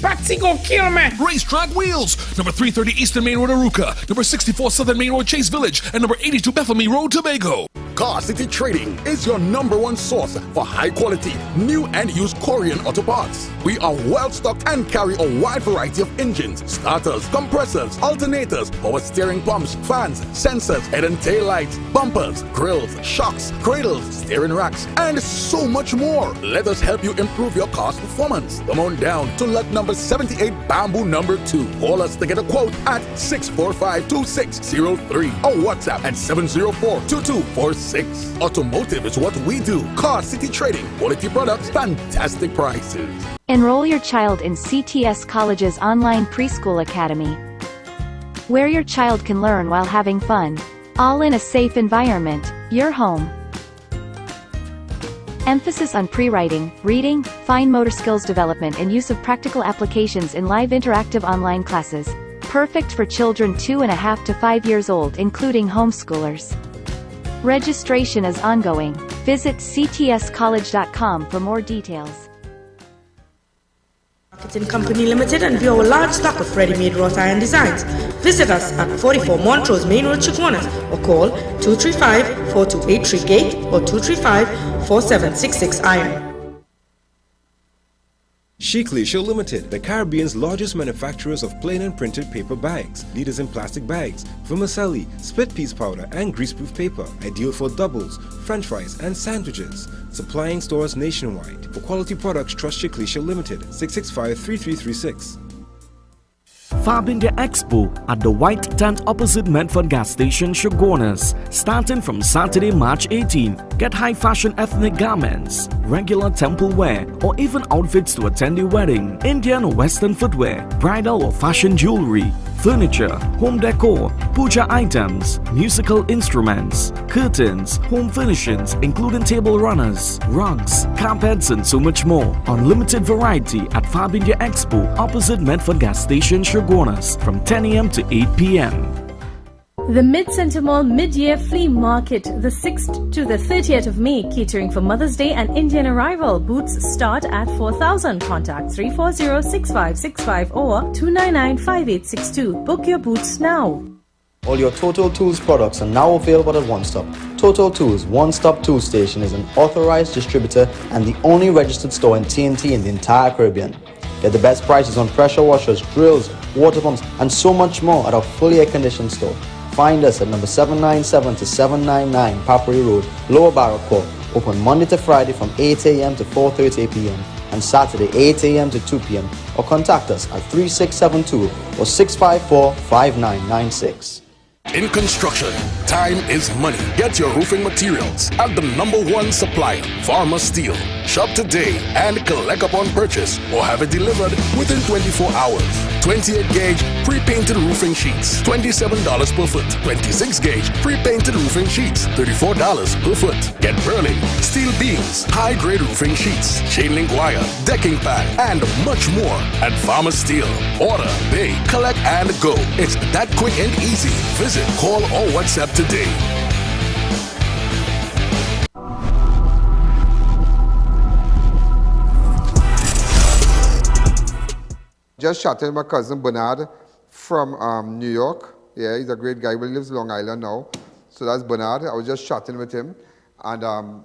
Patsy gon' kill me. Racetrack Wheels. Number 330 Eastern Main Road, Arouca. Number 64 Southern Main Road, Chase Village. And number 82 Bethany Road, Tobago. Car City Trading is your #1 source for high quality, new and used Korean auto parts. We are well stocked and carry a wide variety of engines, starters, compressors, alternators, power steering pumps, fans, sensors, head and tail lights, bumpers, grills, shocks, cradles, steering racks, and so much more. Let us help you improve your car's performance. Come on down to lot number 78 Bamboo number 2. Call us to get a quote at 645-2603 or WhatsApp at 704-2246. Automotive is what we do. Car City Trading. Quality products, fantastic prices. Enroll your child in CTS College's online preschool academy, where your child can learn while having fun, all in a safe environment, your home. Emphasis on pre-writing, reading, fine motor skills development and use of practical applications in live interactive online classes. Perfect for children 2.5 to 5 years old, including homeschoolers. Registration is ongoing. Visit ctscollege.com for more details. Marketing Company Limited and view our large stock of ready-made wrought iron designs. Visit us at 44 Montrose Main Road, Chaguanas, or call 235-4283 Gate or 235-4766 Iron. Shiklisha Limited, the Caribbean's largest manufacturers of plain and printed paper bags, leaders in plastic bags, vermicelli, split piece powder, and greaseproof paper, ideal for doubles, french fries, and sandwiches. Supplying stores nationwide. For quality products, trust Shiklisha Limited, 665-3336. Fab India Expo at the White Tent opposite Medford Gas Station, Chaguanas, starting from Saturday, March 18. Get high fashion ethnic garments, regular temple wear, or even outfits to attend a wedding, Indian or Western footwear, bridal or fashion jewelry, furniture, home decor, puja items, musical instruments, curtains, home furnishings including table runners, rugs, carpets and so much more. Unlimited variety at Fab India Expo opposite Medford Gas Station, Chaguanas from 10 a.m. to 8 p.m. The Mid-Center Mall Mid-Year Flea Market, the 6th to the 30th of May, catering for Mother's Day and Indian arrival. Booths start at 4,000. Contact 340-6565 or 299-5862. Book your booths now. All your Total Tools products are now available at One Stop. Total Tools One-Stop Tool Station is an authorized distributor and the only registered store in TNT in the entire Caribbean. Get the best prices on pressure washers, drills, water pumps, and so much more at our fully air-conditioned store. Find us at number 797 to 799 Papri Road, Lower Barracourt. Open Monday to Friday from 8 a.m. to 4:30 p.m. and Saturday 8 a.m. to 2 p.m. or contact us at 3672 or 654-5996. In construction, time is money. Get your roofing materials at the #1 supplier, Farmer Steel. Shop today and collect upon purchase or have it delivered within 24 hours. 28 gauge pre-painted roofing sheets, $27 per foot. 26 gauge pre-painted roofing sheets, $34 per foot. Get Berlin, steel beams, high-grade roofing sheets, chain link wire, decking pad, and much more at Farmer Steel. Order, pay, collect, and go. It's that quick and easy. Visit, call, or WhatsApp today. Just chatting with my cousin Bernard from New York. Yeah, he's a great guy, but he lives in Long Island now. So that's Bernard. I was just chatting with him. And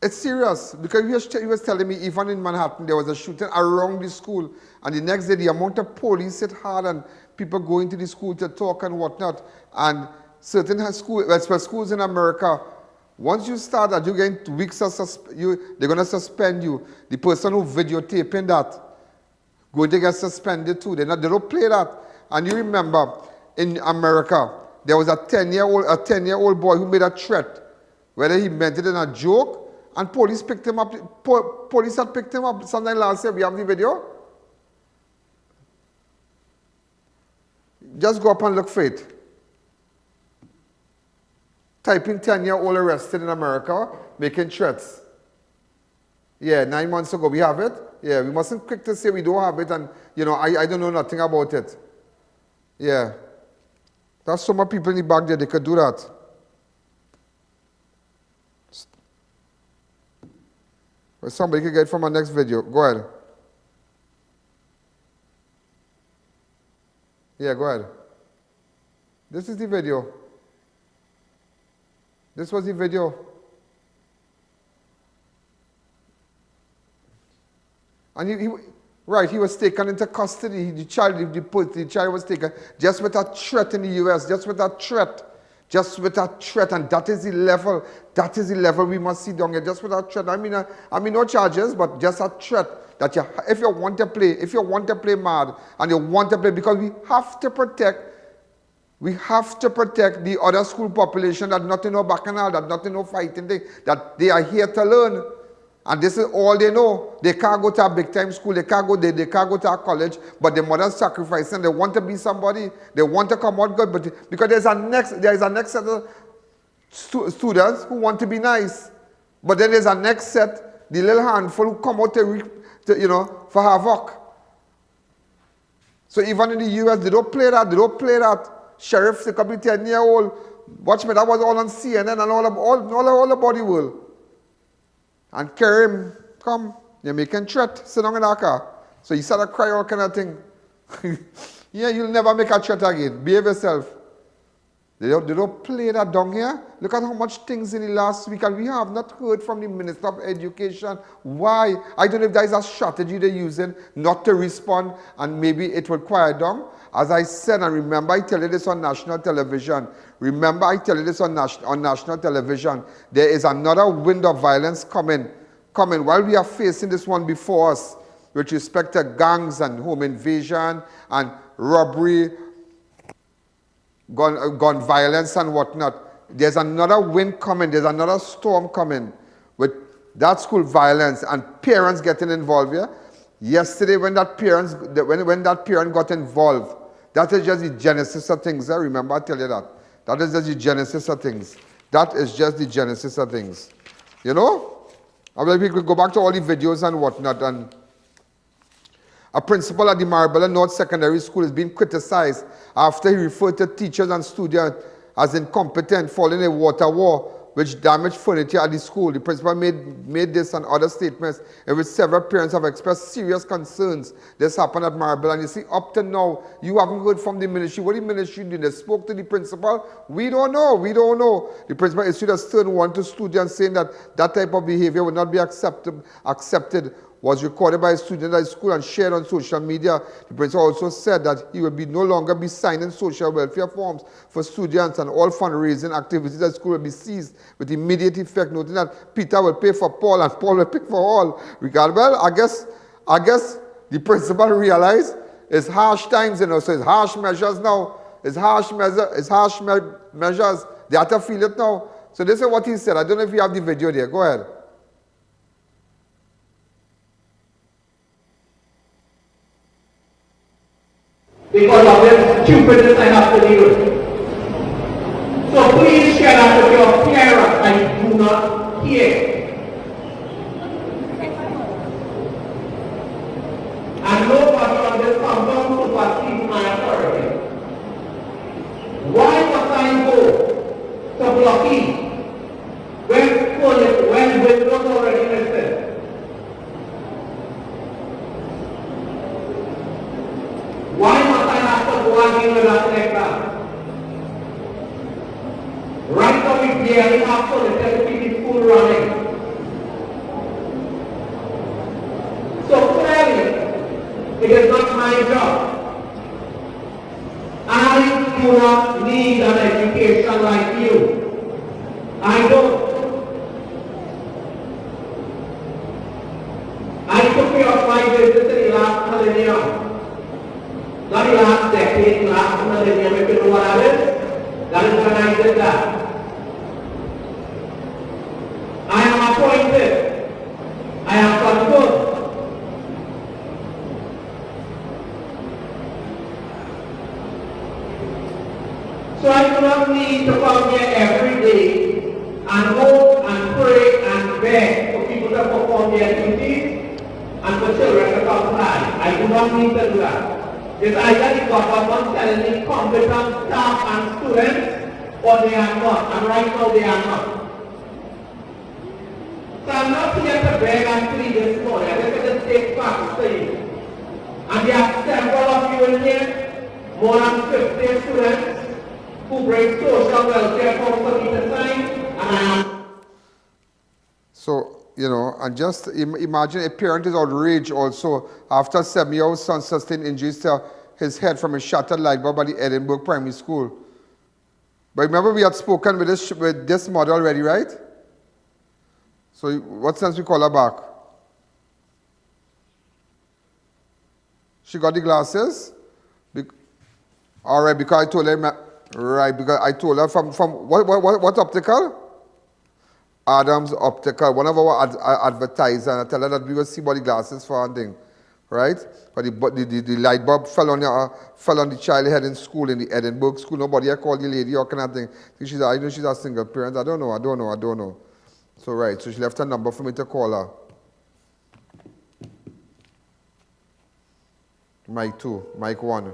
it's serious because he was telling me even in Manhattan there was a shooting around the school. And the next day the amount of police hit hard and people going to the school to talk and whatnot. And certain schools in America, once you start that, you get weeks of they're going to suspend you. The person who videotaping that going to get suspended too. They don't play that. And you remember in America, there was a 10-year-old boy who made a threat, whether he meant it in a joke, and police picked him up. Police had picked him up sometime last year. We have the video. Just go up and look for it. Type in 10-year-old arrested in America, making threats. Yeah, 9 months ago. We have it. Yeah, we mustn't quick to say we don't have it and, I don't know nothing about it. Yeah. There's so many people in the back there, they could do that. Well, somebody could get it from our next video. Go ahead. Yeah, go ahead. This is the video. This was the video. And he was taken into custody. The child was taken just with a threat in the U.S., just with a threat. And that is the level we must see down here, just with a threat. I mean no charges, but just a threat that if you want to play mad, and you want to play, because we have to protect the other school population that not in no bacchanal, that not in no fighting thing, that they are here to learn. And this is all they know. They can't go to a big time school, they can't go to a college, but their mother's sacrificing. They want to be somebody, they want to come out good, but because there is a next set of students who want to be nice. But then there's a next set, the little handful who come out for havoc. So even in the US, they don't play that. Sheriff, they could be 10-year-old. Watch me, that was all on CNN and all about the world. And Karim, come, you're making threat, sit down in that car. So he started crying all kind of thing. Yeah, you'll never make a threat again. Behave yourself. They don't play that down here. Look at how much things in the last week, and we have not heard from the Minister of Education. Why? I don't know if there is a strategy they're using not to respond, and maybe it will quiet down. As I said, and remember I tell you this on national television. On national television. There is another wind of violence coming. While we are facing this one before us, with respect to gangs and home invasion and robbery, gun violence and whatnot, there's another wind coming, there's another storm coming with that school violence and parents getting involved here. Yesterday when that parent got involved, that is just the genesis of things. Remember, I tell you that. That is just the genesis of things. You know? I mean, we could go back to all the videos and whatnot. And a principal at the Marabella North Secondary School is being criticized after he referred to teachers and students as incompetent, following a water war which damaged furniture at the school. The principal made this and other statements in which several parents have expressed serious concerns. This happened at Marble, and you see, up to now, you haven't heard from the ministry. What the ministry did, they spoke to the principal? We don't know. The principal issued a stern warning to students saying that that type of behavior would not be accepted, was recorded by a student at school and shared on social media. The principal also said that he will no longer be signing social welfare forms for students, and all fundraising activities at school will be ceased with immediate effect, noting that Peter will pay for Paul and Paul will pay for all. Well, I guess the principal realized it's harsh times, so it's harsh measures now. It's harsh measures. They have to feel it now. So this is what he said. I don't know if you have the video there. Go ahead. Because of this stupidness I have to deal with. So please share that with your parents. I do not care. And nobody on this compound supersedes my authority. Why must I go to blockade when windows already listed? Why must I have to go and deal with that like that? Right now we barely have furniture to keep the school running. So clearly, it is not my job. I do not need an education like you. I don't. I took care of my business in the last millennium. Not the last decade, last millennium, if you know what that is. That is when I did that. I am appointed. I am controlled. So I do not need to come here every day and hope and pray and beg for people to perform their duties and for children to comply. I do not need to do that. It's either the government telling me competent staff and students, or they are not. And right now they are not. So I'm not here to beg and plead this morning. I just take facts to you. And there are several of you in here, more than 50 students, who bring social welfare forms for me to sign, and I am. So, you know, and just imagine a parent is outraged also after 7-year-old son sustained injuries to his head from a shattered light bulb at the Edinburgh Primary School. But remember, we had spoken with this mother already, right? So what sense we call her back? She got the glasses? All right, because I told her, because I told her from what optical? Adams Optical, one of our advertisers, and I tell her that we will see about the glasses for her thing, right? But the light bulb fell on the child head in school, in the Edinburgh school. Nobody had called the lady or kind of thing. I know she's a single parent. I don't know. So right, so she left her number for me to call her. Mike 2, Mike 1.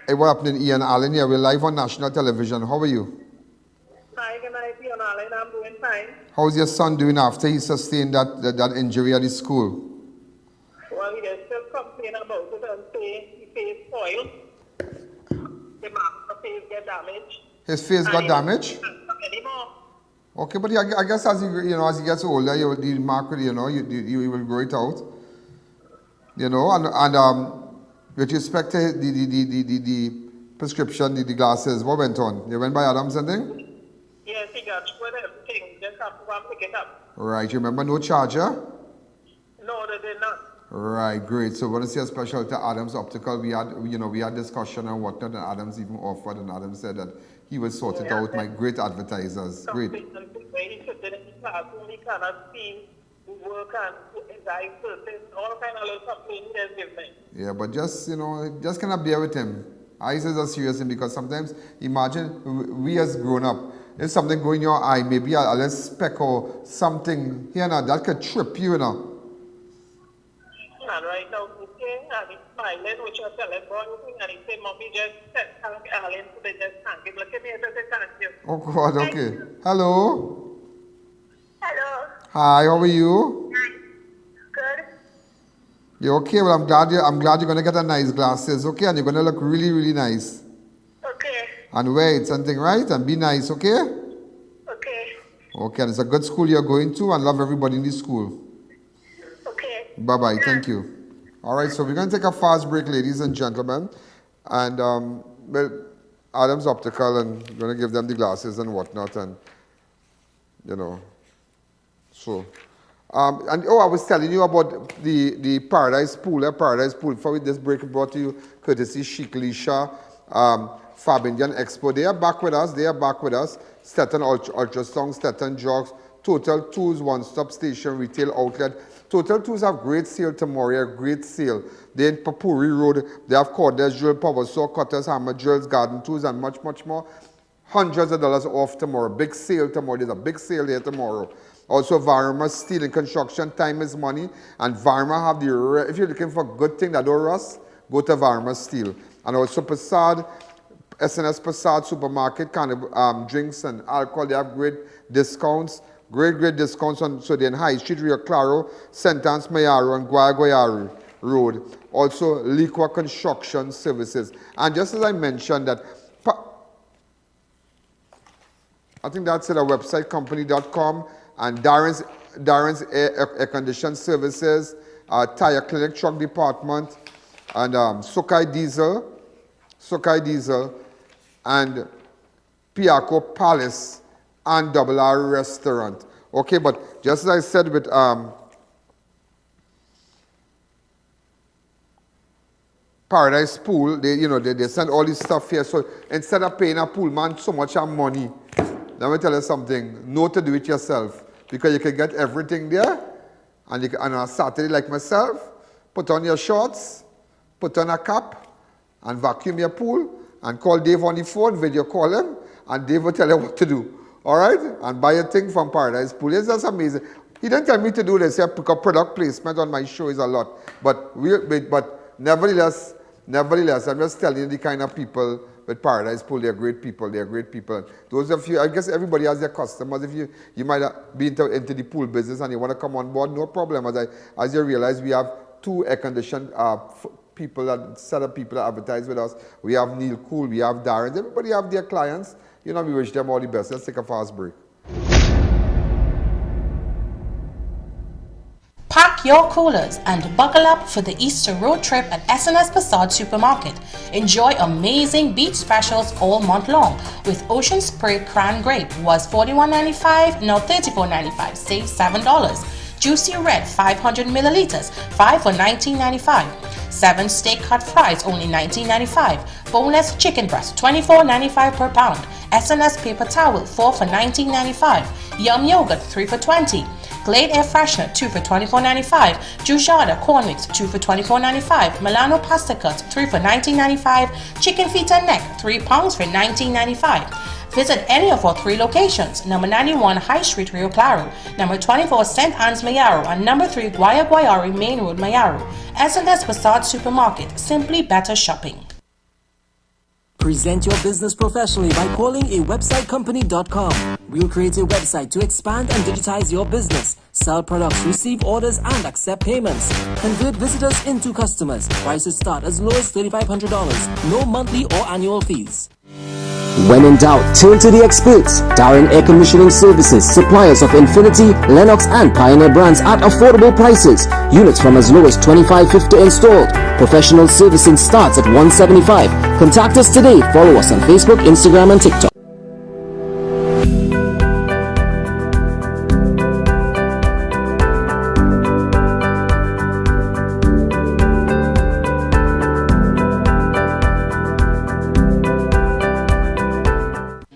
Hey, what happening, Ian Alleyne here? We're live on national television. How are you? Hi, good night, Ian Alleyne. I'm doing fine. How's your son doing after he sustained that injury at his school? Well, he is still complaining about it and say his face spoiled. The face get damaged. His face got damaged? Anymore. Okay, but I guess as he gets older, the mark, you will grow it out. And with respect to the prescription, the glasses, what went on? They went by Adams and thing? Yes, he got with everything. Just have to go and pick it up. Right, you remember no charger? No, they did not. Right, great. So I want to say a special to Adams Optical. We had discussion and whatnot, and Adams even offered, and Adams said that he will sort it out. My great advertisers. Great. He should in the classroom, he cannot see work and his eyes surface, all kind of little complaints they give me. Yeah, but just kind of bear with him. Eyes is a serious thing, because sometimes, imagine, we as grown up, if something go in your eye, maybe a little speck or something here now, that could trip you, And right now cooking, and he's smiling, which you're telling boy, and he say, Mommy, just thank Alleyne, so they just thank him. Look at me, I just say thank you. Oh God, okay. Hello. Hello. Hi, how are you? Good. You okay? Well, I'm glad you're gonna get a nice glasses, okay? And you're gonna look really, really nice. Okay. And wear it something right and be nice, okay? Okay. Okay, and it's a good school you're going to, and love everybody in the school. Okay. Bye-bye, thank you. All right, so we're going to take a fast break, ladies and gentlemen. And, well, Adam's Optical, and we're going to give them the glasses and whatnot, and, you know, so. And, I was telling you about the Paradise Pool, Paradise Pool. For this break brought to you courtesy Chic Lisha, Fab Indian Expo. They are back with us, Stetton Ultrasound, Stetton Jogs, Total Tools, one-stop station, retail outlet. Total Tools have great sale tomorrow, great sale. They're in Papuri Road. They have cordless drill, power saw, cutters, hammer drills, garden tools, and much, much more. Hundreds of dollars off tomorrow. Big sale tomorrow. There's a big sale there tomorrow. Also, Varma Steel and Construction, time is money. And Varma have the, if you're looking for a good thing that don't rust, go to Varma Steel. And also Passad, SNS Passad Supermarket, kind of drinks and alcohol. They have great discounts. Great discounts on, so they're in High Street, Rio Claro, Sentence Mayaro, and Guayaguayari Road. Also, Liqua Construction Services. And just as I mentioned that, I think that's it, our website, company.com, and Darren's Air Condition Services, Tire Clinic Truck Department, and Sokai Diesel, and Piaco Palace, and Double R Restaurant. Okay, but just as I said with Paradise Pool, they send all this stuff here. So instead of paying a pool man so much money, let me tell you something, know to do it yourself. Because you can get everything there, and you can, on a Saturday like myself, put on your shorts, put on a cap, and vacuum your pool, and call Dave on the phone, video call him, and Dave will tell you what to do. All right? And buy a thing from Paradise Pool. It's just amazing. He didn't tell me to do this. He pick up product placement on my show is a lot. But nevertheless, I'm just telling you the kind of people with Paradise Pool. They're great people. Those of you, I guess everybody has their customers. If you might be into the pool business and you want to come on board, no problem. As you realize, we have 2 air-conditioned set of people that advertise with us. We have Neil Cool, we have Darren. Everybody have their clients. We wish them all the best. Let's take a fast break. Pack your coolers and buckle up for the Easter road trip at SNS Passad Supermarket. Enjoy amazing beach specials all month long with Ocean Spray Cran Grape was $41.95, now $34.95, save $7. Juicy Red 500 milliliters, 5 for $19.95. 7 steak cut fries, only $19.95. Boneless chicken breast, $24.95 per pound. SNS paper towel, 4 for $19.95. Yum yogurt, 3 for $20. Glade air freshener, 2 for $24.95. Jujada corn mix, 2 for $24.95. Milano pasta cuts, 3 for $19.95. Chicken feet and neck, 3 pounds for $19.95. Visit any of our 3 locations, number 91 High Street, Rio Claro, number 24 St. Anne's, Mayaro, and number 3 Guayaguayari Main Road, Mayaro. SNS Passad Supermarket, simply better shopping. Present your business professionally by calling a websitecompany.com. We'll create a website to expand and digitize your business, sell products, receive orders, and accept payments. Convert visitors into customers. Prices start as low as $3,500. No monthly or annual fees. When in doubt, turn to the experts. Darren Air Conditioning Services, suppliers of Infinity, Lennox and Pioneer brands at affordable prices. Units from as low as $25.50 installed. Professional servicing starts at $175. Contact us today. Follow us on Facebook, Instagram and TikTok.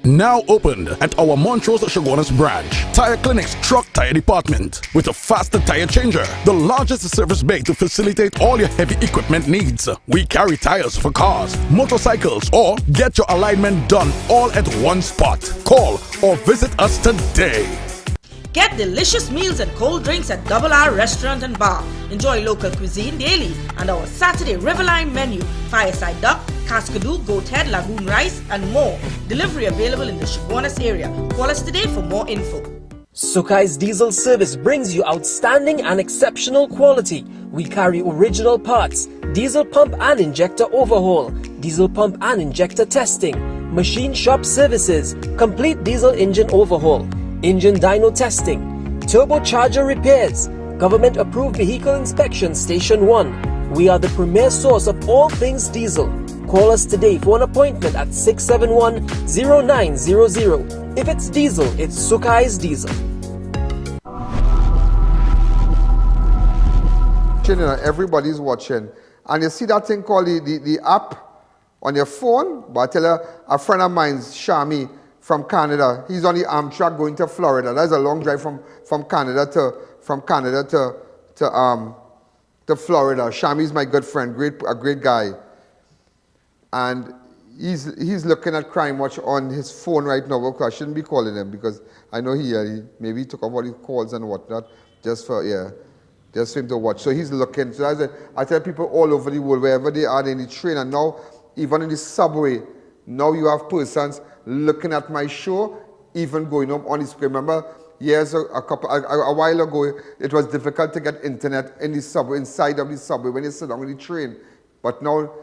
Now opened at our Montrose Shogunas branch, Tire Clinic's truck tire department with a faster tire changer, the largest service bay to facilitate all your heavy equipment needs. We carry tires for cars, motorcycles, or get your alignment done all at one spot. Call or visit us today. Get delicious meals and cold drinks at Double R Restaurant and Bar. Enjoy local cuisine daily and our Saturday Riverline menu. Fireside duck, cascadoo, goat head, lagoon rice and more. Delivery available in the Chaguanas area. Call us today for more info. Sukai's Diesel Service brings you outstanding and exceptional quality. We carry original parts, diesel pump and injector overhaul, diesel pump and injector testing, machine shop services, complete diesel engine overhaul, engine dyno testing, turbocharger repairs, government approved vehicle inspection station 1. We are the premier source of all things diesel. Call us today for an appointment at 671-0900. If it's diesel, it's Sukai's Diesel. Everybody's watching. And you see that thing called the app on your phone? But I tell you, a friend of mine, Shami, from Canada, he's on the Amtrak going to Florida. That's a long drive from Canada to Florida. Shami's my good friend, a great guy. And he's looking at Crime Watch on his phone right now. Well, I shouldn't be calling him because I know he maybe took off all his calls and whatnot just for him to watch. So he's looking. So I tell people all over the world, wherever they are in the train, and now even in the subway, now you have persons looking at my show, even going up on the screen. Remember, a while ago, it was difficult to get internet in the subway, inside of the subway when you sit down on the train. But now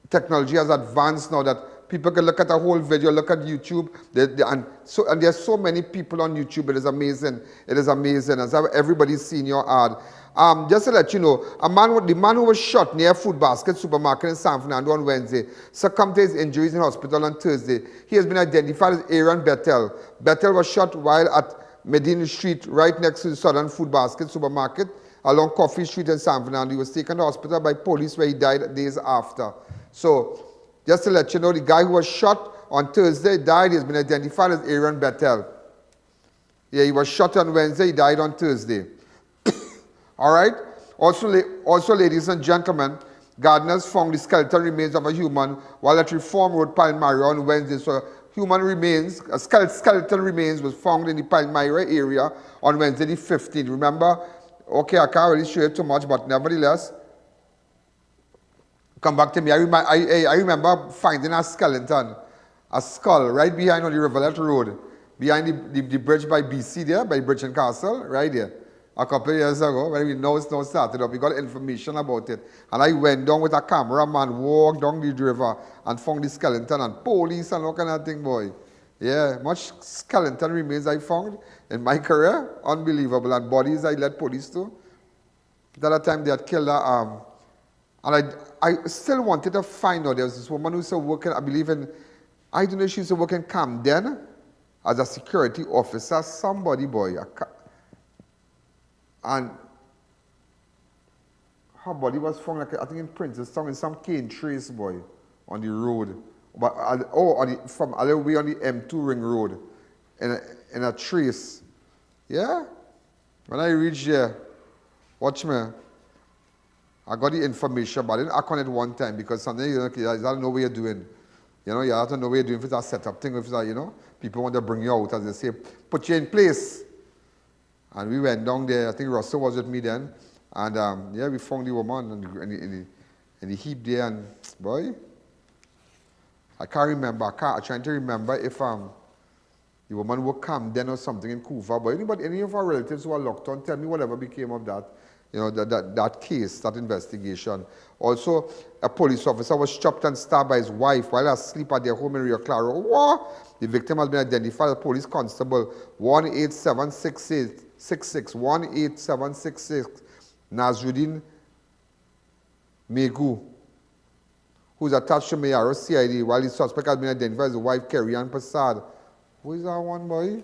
technology has advanced now that people can look at a whole video, look at YouTube, and there's so many people on YouTube. It is amazing. It is amazing. As everybody's seen your ad. Just to let you know, the man who was shot near Food Basket supermarket in San Fernando on Wednesday succumbed to his injuries in hospital on Thursday. He has been identified as Aaron Bettel. Bettel was shot while at Medina Street, right next to the Southern Food Basket supermarket, along Coffee Street in San Fernando. He was taken to hospital by police where he died days after. So, just to let you know, the guy who was shot on Thursday died. He has been identified as Aaron Bettel. Yeah, he was shot on Wednesday. He died on Thursday. All right? Also, ladies and gentlemen, gardeners found the skeletal remains of a human while at Reform Road, Palmyra on Wednesday. So, skeletal remains was found in the Palmyra area on Wednesday the 15th. Remember? Okay, I can't really show you too much, but nevertheless, come back to me. I remember finding a skeleton, a skull, right behind on the Rivulet Road, behind the bridge by BC there, by Bridge and Castle, right there. A couple of years ago, when we now started up, we got information about it. And I went down with a cameraman, walked down the river, and found the skeleton, and police and all kind of thing, boy. Yeah, much skeleton remains I found in my career. Unbelievable. And bodies I led police to. At that time, they had killed her. And I still wanted to find out. There was this woman who used to work in, I believe in, I don't know if she used to work in Camden as a security officer, somebody, boy. And her body was found, like, I think in Princeton, in some cane trace, boy, on the road. But, from all the way on the M2 ring road, in a trace. Yeah? When I reached there, watch me. I got the information, but I didn't act on it one time because something you don't know what you're doing. You know, you have to know what you're doing if it's a setup thing, if it's people want to bring you out, as they say, put you in place. And we went down there, I think Russell was with me then, and we found the woman in the heap there, and boy, I can't remember, I'm trying to remember if the woman would come then or something in Kuva, but any of our relatives who are locked on, tell me whatever became of that. That case, that investigation. Also, a police officer was chopped and stabbed by his wife while asleep at their home in Rio Claro. What? The victim has been identified as police constable 18766 18766 Nazruddin Megu, who's attached to Mayaro CID, while the suspect has been identified as the wife, Kerry-Ann Prasad. Who is that one, boy?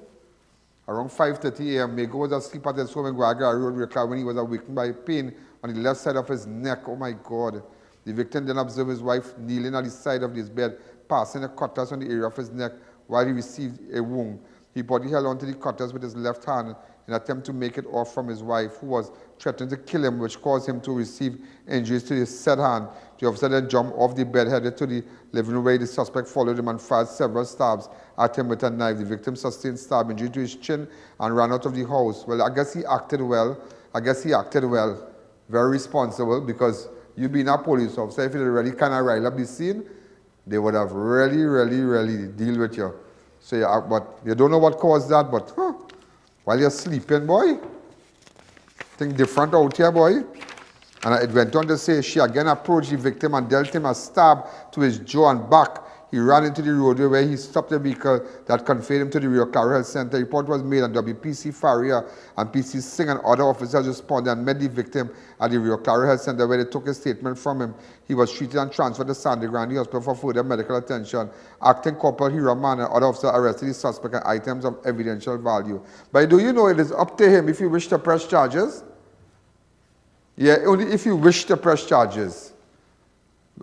Around 5:30 a.m., Mego was asleep at his home in Guagra Road when he was awakened by pain on the left side of his neck. Oh my God. The victim then observed his wife kneeling at the side of his bed, passing a cutlass on the area of his neck while he received a wound. He body held onto the cutlass with his left hand in an attempt to make it off from his wife, who was threatening to kill him, which caused him to receive injuries to his said hand. The officer then jumped off the bed, headed to the living room where the suspect followed him and fired several stabs at him with a knife. The victim sustained stab injury to his chin and ran out of the house. Well, I guess he acted well. Very responsible, because you being a police officer, if you really kind of rile up the scene, they would have really deal with you. So, yeah, but you don't know what caused that, but while you're sleeping, boy, thing different out here, boy. And it went on to say, she again approached the victim and dealt him a stab to his jaw and back. He ran into the roadway where he stopped the vehicle that conveyed him to the Rio Claro Health Center. A report was made, and WPC Faria and PC Singh and other officers responded and met the victim at the Rio Claro Health Center, where they took a statement from him. He was treated and transferred to Sandy Grande Hospital for further medical attention. Acting Corporal Hiraman and other officers arrested the suspect and items of evidential value. But do you know it is up to him if you wish to press charges? Yeah, only if you wish to press charges.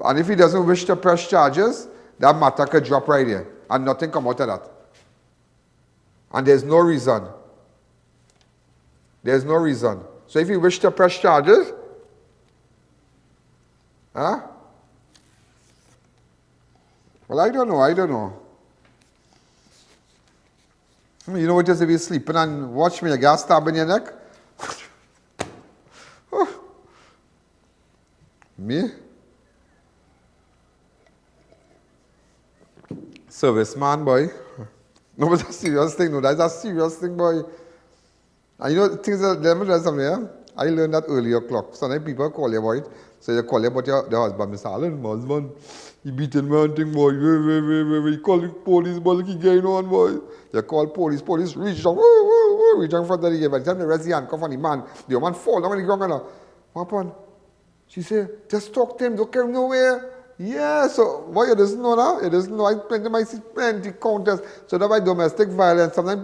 And if he doesn't wish to press charges, that matter could drop right here and nothing come out of that. And there's no reason. There's no reason. So if you wish to press charges, well, I don't know. You know what it is if you're sleeping and watch me, a gas stab in your neck? Me? Serviceman, boy. No, but that's a serious thing. No, that's a serious thing, boy. And you know, things that, let me tell you something, yeah? I learned that early o'clock. Sometimes people call you about it. So they call you about your husband. Mr. Alleyne, my husband, he beating me and thing, boy. He call the police, boy, he going on, boy. You call police reach down, reach down in front of the gate. By the time they rest the handcuff on the man, the man fall down on the ground and what happened? She said, just talk to him, don't carry him nowhere. Yeah, so why you doesn't know now? You doesn't know. I see plenty counters. So that by domestic violence, sometimes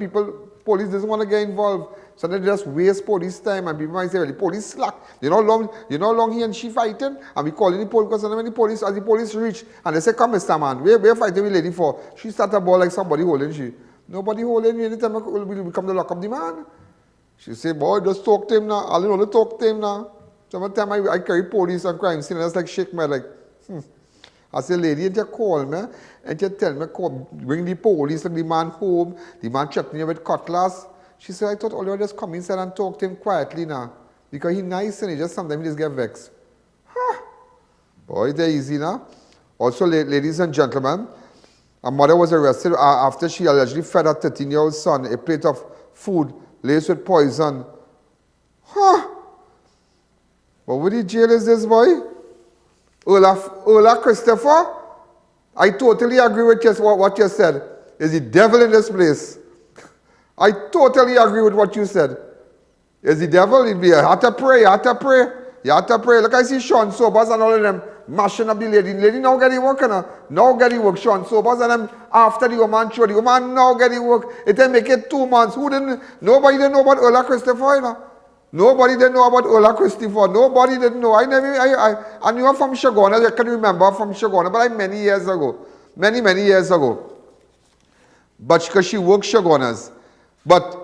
police doesn't want to get involved. So they just waste police time, and people might say, well, the police slack. You know how long he and she fighting? And we calling the police, because sometimes as the police reach, and they say, come, Mr. Man, we're fighting with lady for. She start a ball like somebody holding she. Nobody holding me. Anytime we come to lock up the man. She say, boy, just talk to him now. I'll only talk to him now. Sometimes I carry police and crime scene, and that's like shake my like, I say, lady, and you call me, and you tell me, bring the police, like the man home, the man threatening you with cutlass. She said, I thought all you just come inside and talk to him quietly now. Because he's nice and he just sometimes he just get vexed. Boy, they're easy now. Also, ladies and gentlemen, a mother was arrested after she allegedly fed her 13-year-old son a plate of food laced with poison. What would the jail is this, boy? Ola Christopher, I totally agree with what you said. Is the devil in this place? I totally agree with what you said. Is the devil? You have to pray. Look, I see Sean Sobers and all of them mashing up the lady. The lady now get the work, now get the work. Sean Sobers and them after the woman show. The woman now get the work. It didn't make it 2 months. Nobody didn't know about Ola Christopher, you know. Nobody didn't know about Ola Christopher. Nobody didn't know. I knew her from Shagona. I can remember from Shagona, but many years ago. Many years ago. But because she worked Shagonas. But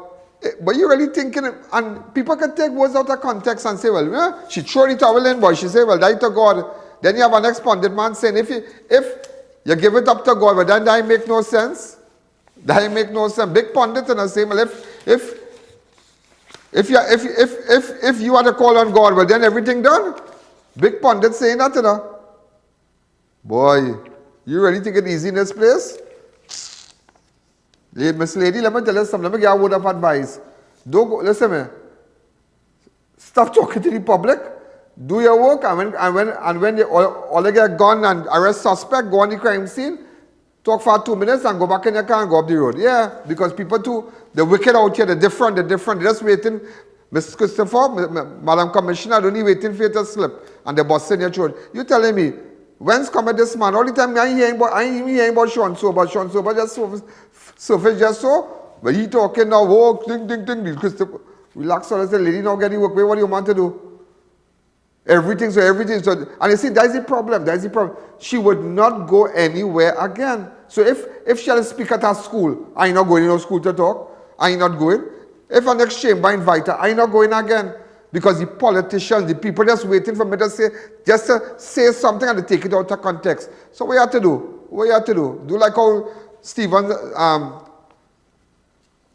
you really thinking, and people can take words out of context and say, well, yeah, she threw the towel in, boy. She said, well, die to God. Then you have an ex-pundit man saying, if you give it up to God, but then that make no sense. That make no sense. Big pundit and I say, well, if you are to call on God, well, then everything done. Big pundit saying that, you know. Boy, you really think it's easy in this place? Miss Lady, let me tell you something. Let me give you a word of advice. Don't go, listen to me. Stop talking to the public. Do your work, and when they all get gone and arrest suspect, go on the crime scene, talk for 2 minutes and go back in your car and go up the road. Yeah, because people too, the wicked out here, they're different. They're just waiting. Mr. Christopher, Madam Commissioner, only waiting for you to slip and they're busting your throat. You telling me, when's coming this man? All the time I ain't hearing about Sean Sober just surface just so. But he talking now, oh, ding. Christopher, relax, all the lady now getting work. What do you want to do? Everything. So, and you see, that's the problem. She would not go anywhere again. So if she had to speak at her school, I ain't not going to no school to talk. I ain't not going. If an next chamber invite her, I'm not going again. Because the politicians, the people just waiting for me to say something and they take it out of context. So what you have to do? What you have to do? Do like how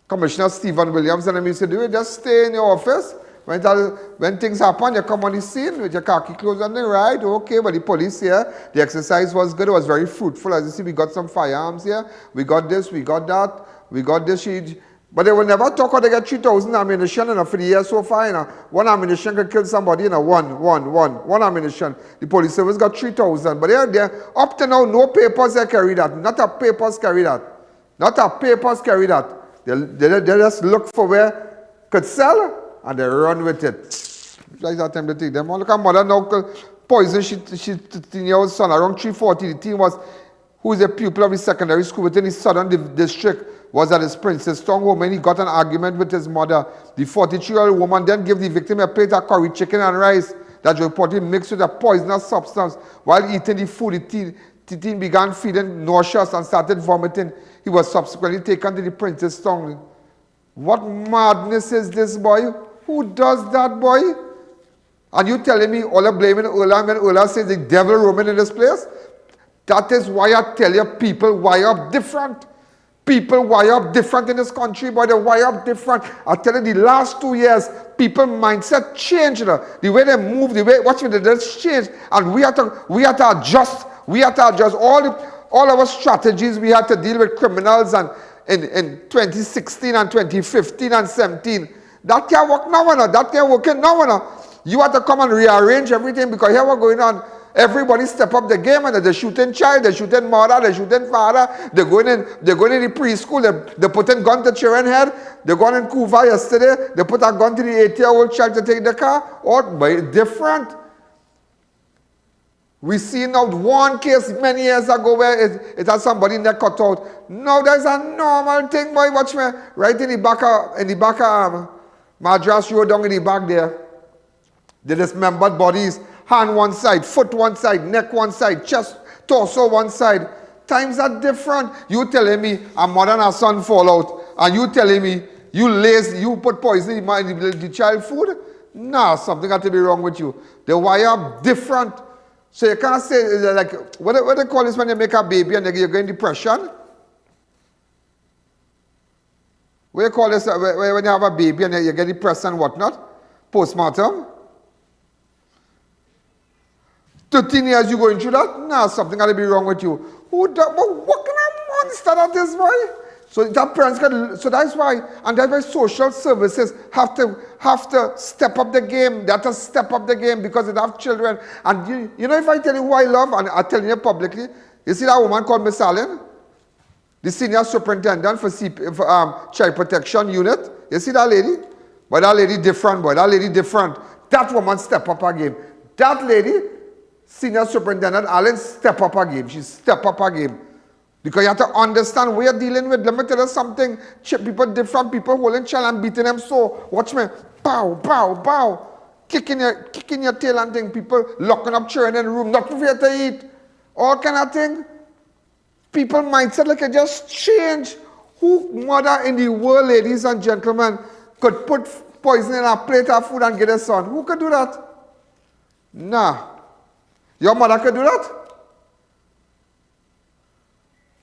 Commissioner Stephen Williams and them used to do it. Just stay in your office. When things happen, you come on the scene with your khaki clothes on the right. Okay, but the police here, the exercise was good. It was very fruitful. As you see, we got some firearms here. We got this, we got that. We got this. But they will never talk how they get 3,000 ammunition for the year so far. One ammunition can kill somebody. One ammunition. The police service got 3,000. But they're up to now, no papers they carry that. Not a papers carry that. Not a papers carry that. They just look for where could sell and they run with it. Like that time they take them. Look at mother now poison she 13-year-old son around 3:40. The teen was, who is a pupil of the secondary school within the southern district, was at his Princess Town home and he got an argument with his mother. The 43-year-old woman then gave the victim a plate of curry chicken and rice that reportedly mixed with a poisonous substance. While eating the food, the teen began feeling nauseous and started vomiting. He was subsequently taken to the Princess Town. What madness is this, boy? Who does that, boy? And you telling me all are blaming Ola when Ola says the devil roaming in this place? That is why I tell you people wire up different. People wire up different in this country, boy. They wire up different. I tell you, the last 2 years, people mindset changed. The way they move, the way, watch me, they just changed. And we have to adjust. We have to adjust all our strategies. We had to deal with criminals and in 2016 and 2015 and 17. That can't work now. That can't work now. You have to come and rearrange everything because here what's going on. Everybody step up the game and they're shooting child, they're shooting mother, they're shooting father, they're going in the preschool, they're putting gun to children's head, they're going in Kuva yesterday, they put a gun to the 8-year-old child to take the car. All different. We see now one case many years ago where it had somebody neck cut out. Now there's a normal thing, boy, watch me, right in the back of Madras Road down in the back there. The dismembered bodies. Hand one side, foot one side, neck one side, chest, torso one side. Times are different. You telling me a mother and a son fall out, and you telling me you lazy, you put poison in the child food? Nah, something got to be wrong with you. The wire different. So you can't say, like, what they call this when you make a baby and you get in depression? What do you call this when you have a baby and you get depressed and whatnot? Postmortem? 13 years you going through that? Nah, something got to be wrong with you. What kind of monster that is, boy? So that parents can, so that's why, and that's why social services have to step up the game. They have to step up the game because they have children. And you know, if I tell you who I love, and I'm telling you publicly, you see that woman called Miss Alleyne? The senior superintendent for child protection unit. You see that lady? But that lady different, boy. That lady different. That woman step up her game. That lady, Senior Superintendent Alleyne, step up her game. She step up her game. Because you have to understand what you're dealing with. Let me tell you something. People, different people holding child and beating them so. Watch me. Pow, pow, pow. Kicking your tail and thing. People locking up children in the room. Nothing for you to eat. All kind of thing. People mindset like it just change. Who mother in the world, ladies and gentlemen, could put poison in a plate of food and get a son? Who could do that? Nah. Your mother could do that?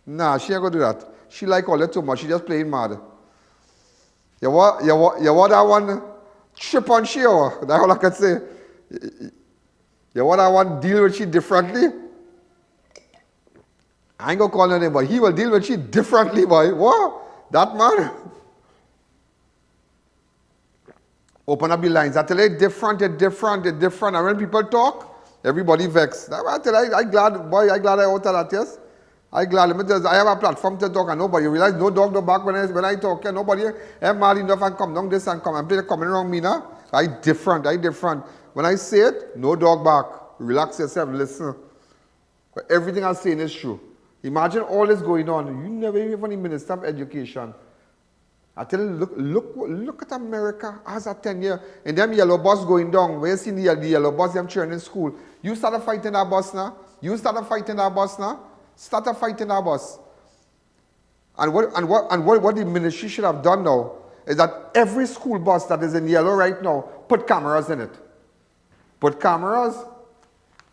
Nah, she ain't gonna do that. She like all that too much. She just playing mad. You want that one trip on she or? That's all I can say. You want that one deal with she differently? I ain't gonna call her name, but he will deal with she differently, boy. What? That man? Open up the lines. I tell you, different. And when people talk, everybody vexed. I'm glad, boy, I'm glad I out of that, yes? I'm glad. Let me tell you, I have a platform to talk and nobody realize no dog no back when I talk. And nobody am mad enough and come down this and come and play the coming around me now. I different. When I say it, no dog back. Relax yourself, listen. But everything I'm saying is true. Imagine all this going on. You never even the Minister of Education. I tell you, look at America as a 10-year. And them yellow bus going down. Where you see the yellow bus, them children in school. You start fighting that bus now. Start fighting that bus. And what the ministry should have done now is that every school bus that is in yellow right now, put cameras in it. Put cameras.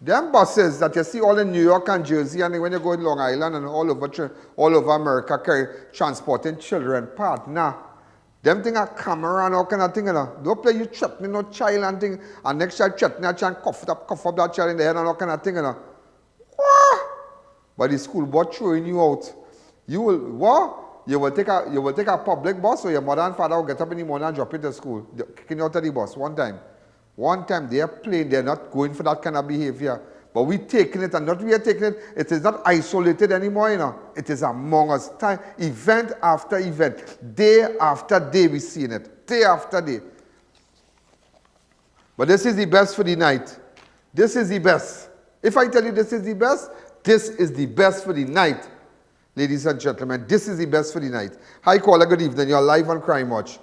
Them buses that you see all in New York and Jersey, and when you go to Long Island and all over America, transporting children, partner. Them thing a camera and all kind of thing, you know. Don't play you threatening no child and thing, and next child threatening a child, cough up that child in the head and all kind of thing, you know. What? But the school bus throwing you out. You will, what? You will take a public bus, or your mother and father will get up in the morning and drop you to school, kicking you out of the bus one time. One time they are playing, they're not going for that kind of behavior. But we taking it, and not we are taking it, it is not isolated anymore, you know. It is among us. Time, event after event, day after day we seeing it. Day after day. But this is the best for the night. This is the best. If I tell you this is the best, this is the best for the night. Ladies and gentlemen, this is the best for the night. Hi caller, good evening. You're live on Crime Watch.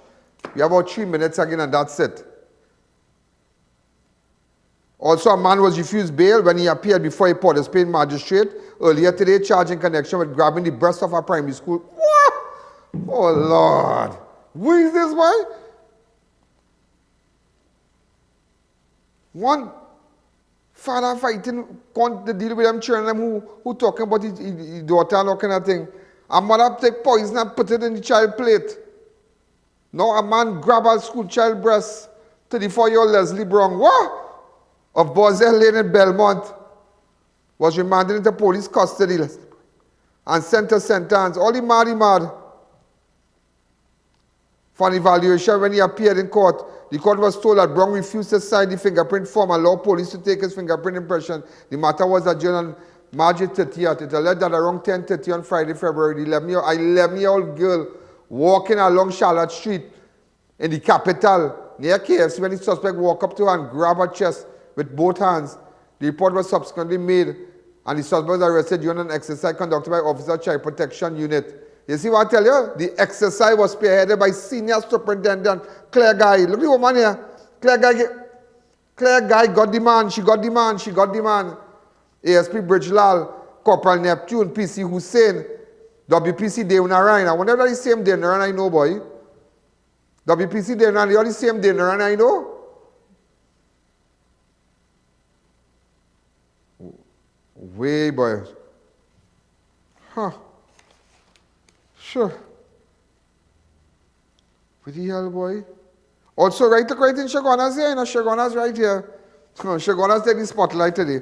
We have about 3 minutes again and that's it. Also, a man was refused bail when he appeared before a Port of Spain magistrate earlier today, charged in connection with grabbing the breast of a primary school. What? Oh, Lord. Who is this boy? One father fighting, can't deal with them children who talking about his daughter and all kind of thing. A mother take poison and put it in the child plate. Now a man grab a school child breast, 34-year-old Leslie Brown. What? Of Boiselle Lane in Belmont, was remanded into police custody and sent to sentence. All he mad. For an evaluation when he appeared in court, the court was told that Brown refused to sign the fingerprint form and allowed police to take his fingerprint impression. The matter was adjourned on March 30th. It alleged that around 10:30 on Friday, February, the 11-year-old girl walking along Charlotte Street in the capital near KFC when the suspect walked up to her and grabbed her chest with both hands. The report was subsequently made and the suspect was arrested during an exercise conducted by Officer Child Protection Unit. You see what I tell you? The exercise was spearheaded by Senior Superintendent Claire Guy. Look at the woman here. Claire Guy got the man. She got the man. ASP Bridgelal, Corporal Neptune, PC Hussein, WPC Deonaran. I wonder if that's the same Deonaran I know, boy. WPC Deonaran, you're the same Deonaran I know? Way, boy. Huh. Sure. What the hell, boy? Also, right in Shagona's here, you know, Shagona's right here. Shagona's taking the spotlight today.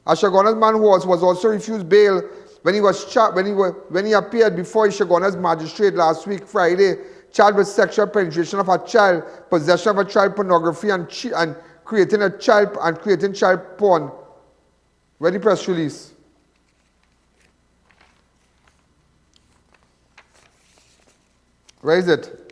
A Shagona's man was also refused bail when he appeared before Shagona's magistrate last week, Friday, charged with sexual penetration of a child, possession of a child pornography, and creating child porn. Where the press release? Where is it?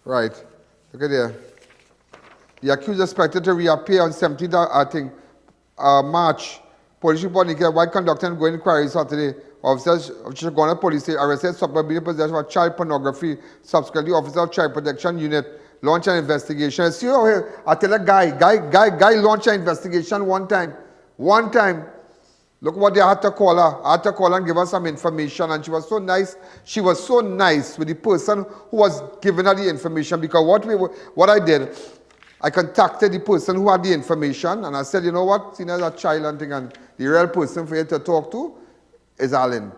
Right. Look at there. The accused is expected to reappear on 17th, March. Police report indicated while conducting ongoing inquiries Saturday. Officers of Shagona Police arrested suspect being possession of child pornography. Subsequently, Officer of Child Protection Unit launched an investigation. See how here, I tell a guy launched an investigation one time. Look what they had to call her. I had to call her and give her some information, and she was so nice. She was so nice with the person who was giving her the information, because what I did, I contacted the person who had the information, and I said, you know what, seeing as a child and thing, and the real person for you to talk to is Alleyne.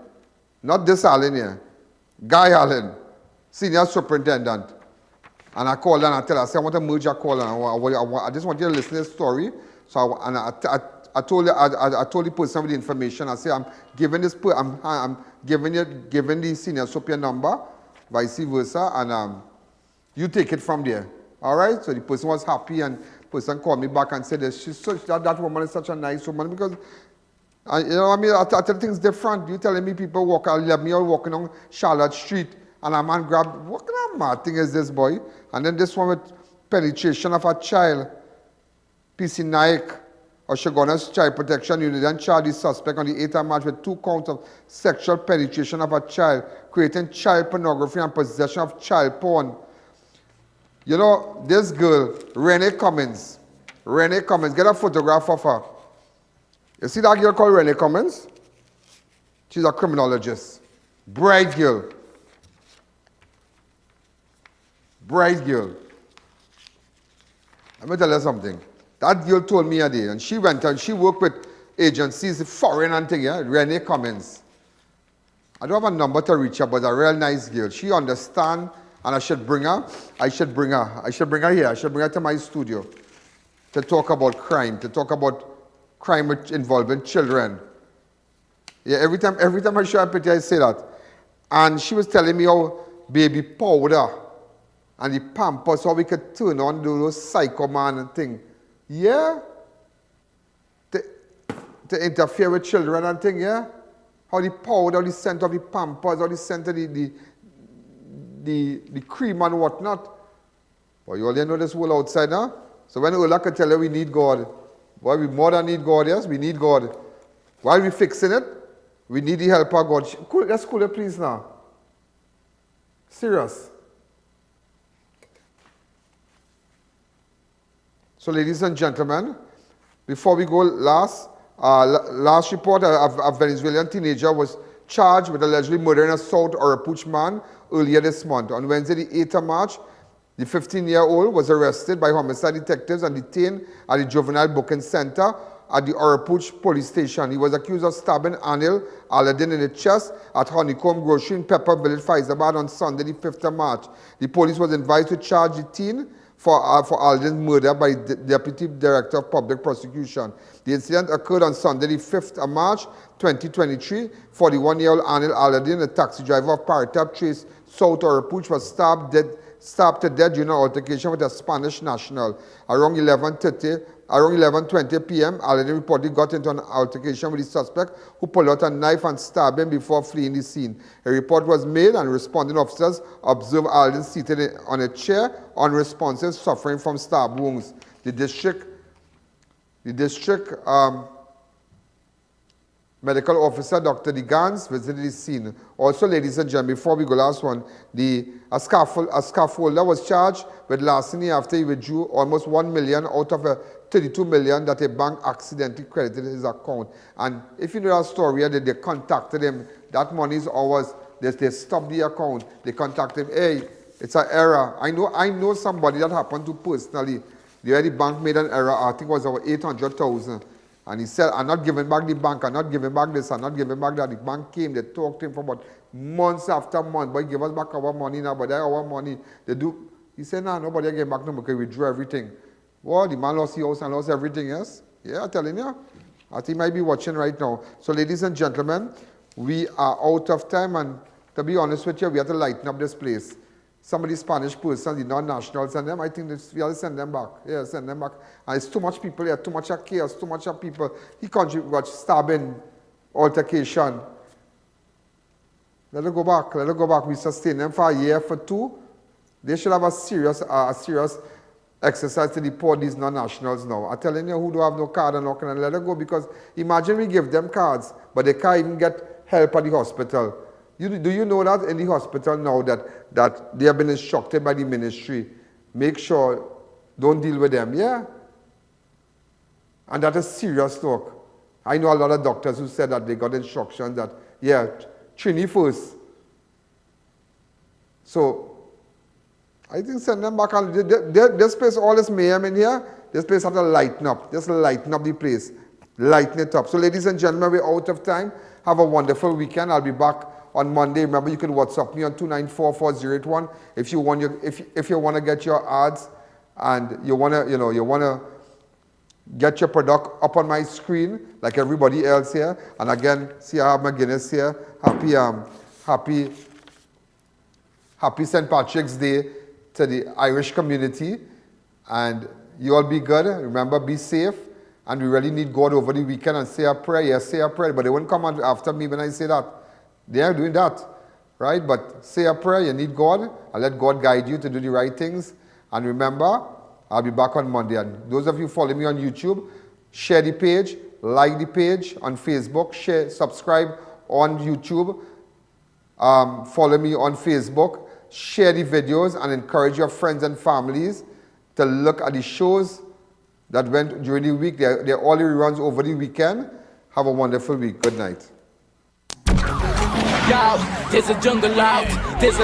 Not this Alleyne here. Guy Alleyne, Senior Superintendent. And I called her and I tell her, I said, I want to merge your call, and I just want you to listen to this story. So I told the person with the information, I said, I'm giving the Senior Sup your number, vice versa, and you take it from there. All right? So the person was happy, and the person called me back and said, that woman is such a nice woman, because you know what I mean? I tell things different. You telling me people walk, 11-year-old walking on Charlotte Street, and a man grabbed, what kind of mad thing is this, boy? And then this one with penetration of a child. PC Naik of Shagona's Child Protection Unit then charged the suspect on the 8th of March with 2 counts of sexual penetration of a child, creating child pornography and possession of child porn. You know, this girl, Renee Cummins, Renee Cummins. Get a photograph of her. You see that girl called Renee Cummins? She's a criminologist. Bright girl. Bright girl. Let me tell you something. That girl told me a day, and she went and she worked with agencies, foreign and thing, yeah? Renee Cummins. I don't have a number to reach her, but a real nice girl. She understands, and I should bring her. I should bring her here. I should bring her to my studio to talk about crime, involving children. Yeah, every time I show up with her, I say that. And she was telling me how baby powder and the pampers, how we could turn on those psycho man and thing. Yeah? To interfere with children and thing, yeah? How the powder, how the scent of the pampers, how the scent of the cream and whatnot. Well, you already know this world outside, huh? So when Ola can tell you we need God, well, we more than need God, yes? We need God. While we fixing it, we need the help of God. Let's cool it, please, now. Serious. So, ladies and gentlemen, before we go last report, a Venezuelan teenager was charged with allegedly murdering a South Oropouche man earlier this month. On Wednesday, the 8th of March, the 15-year-old was arrested by homicide detectives and detained at the Juvenile Booking Center at the Oropouche police station. He was accused of stabbing Anil Alleyne in the chest at Honeycomb Grocery in Pepper Village, Faizabad on Sunday, the 5th of March. The police was advised to charge the teen for Alleyne's murder by the Deputy Director of Public Prosecution. The incident occurred on Sunday, the 5th of March, 2023. 41-year-old Anil Alleyne, a taxi driver of Paratap Trace, South Oropouche, was stabbed to death during an altercation with a Spanish national. Around 11:20 p.m., Alleyne reportedly got into an altercation with the suspect, who pulled out a knife and stabbed him before fleeing the scene. A report was made, and responding officers observed Alleyne seated on a chair, unresponsive, suffering from stab wounds. The district medical officer, Dr. Digans, visited the scene. Also, ladies and gentlemen, before we go last one, a scaffolder was charged with larceny after he withdrew almost 1 million out of a 32 million that a bank accidentally credited his account. And if you know that story, they contacted him. That money is ours. They stopped the account. They contacted him. Hey, it's an error. I know somebody that happened to personally. The bank made an error. I think it was over 800,000. And he said, I'm not giving back the bank, I'm not giving back this, I'm not giving back that. The bank came, they talked to him for about months after months, but give us back our money now, but our money, they do. He said, no, nobody get back now because we drew everything. Well, the man lost the house and lost everything, yes? Yeah, I'm telling you. I think he might be watching right now. So, ladies and gentlemen, we are out of time, and to be honest with you, we have to lighten up this place. Some of the Spanish persons, the non-nationals, and them, I think we have to send them back. Yeah, send them back. And it's too much people here, too much chaos, too much people. He contributed stabbing, altercation. Let it go back, let it go back. We sustain them for a year, for two. They should have a serious exercise to deport these non-nationals now. I'm telling you, who don't have no card and not can let it go, because imagine we give them cards, but they can't even get help at the hospital. Do you know that in the hospital now that they have been instructed by the ministry, make sure don't deal with them, yeah? And that is serious talk. I know a lot of doctors who said that they got instructions that, yeah, Trini first. So, I think send them back. This place, all this mayhem in here, this place has to lighten up. Just lighten up the place. Lighten it up. So, ladies and gentlemen, we're out of time. Have a wonderful weekend. I'll be back on Monday. Remember, you can WhatsApp me on 2944081 if you want to get your ads and you want to get your product up on my screen like everybody else here. And again, see, I have my Guinness here. Happy St. Patrick's Day to the Irish community, and you all be good. Remember, be safe, and we really need God over the weekend and say a prayer. Yes, say a prayer, but they won't come after me when I say that. They are doing that, right? But say a prayer, you need God, and let God guide you to do the right things. And remember, I'll be back on Monday. And those of you following me on YouTube, share the page, like the page on Facebook, share, subscribe on YouTube, follow me on Facebook, share the videos, and encourage your friends and families to look at the shows that went during the week. They're all the reruns over the weekend. Have a wonderful week. Good night. Yo, there's a jungle out, there's a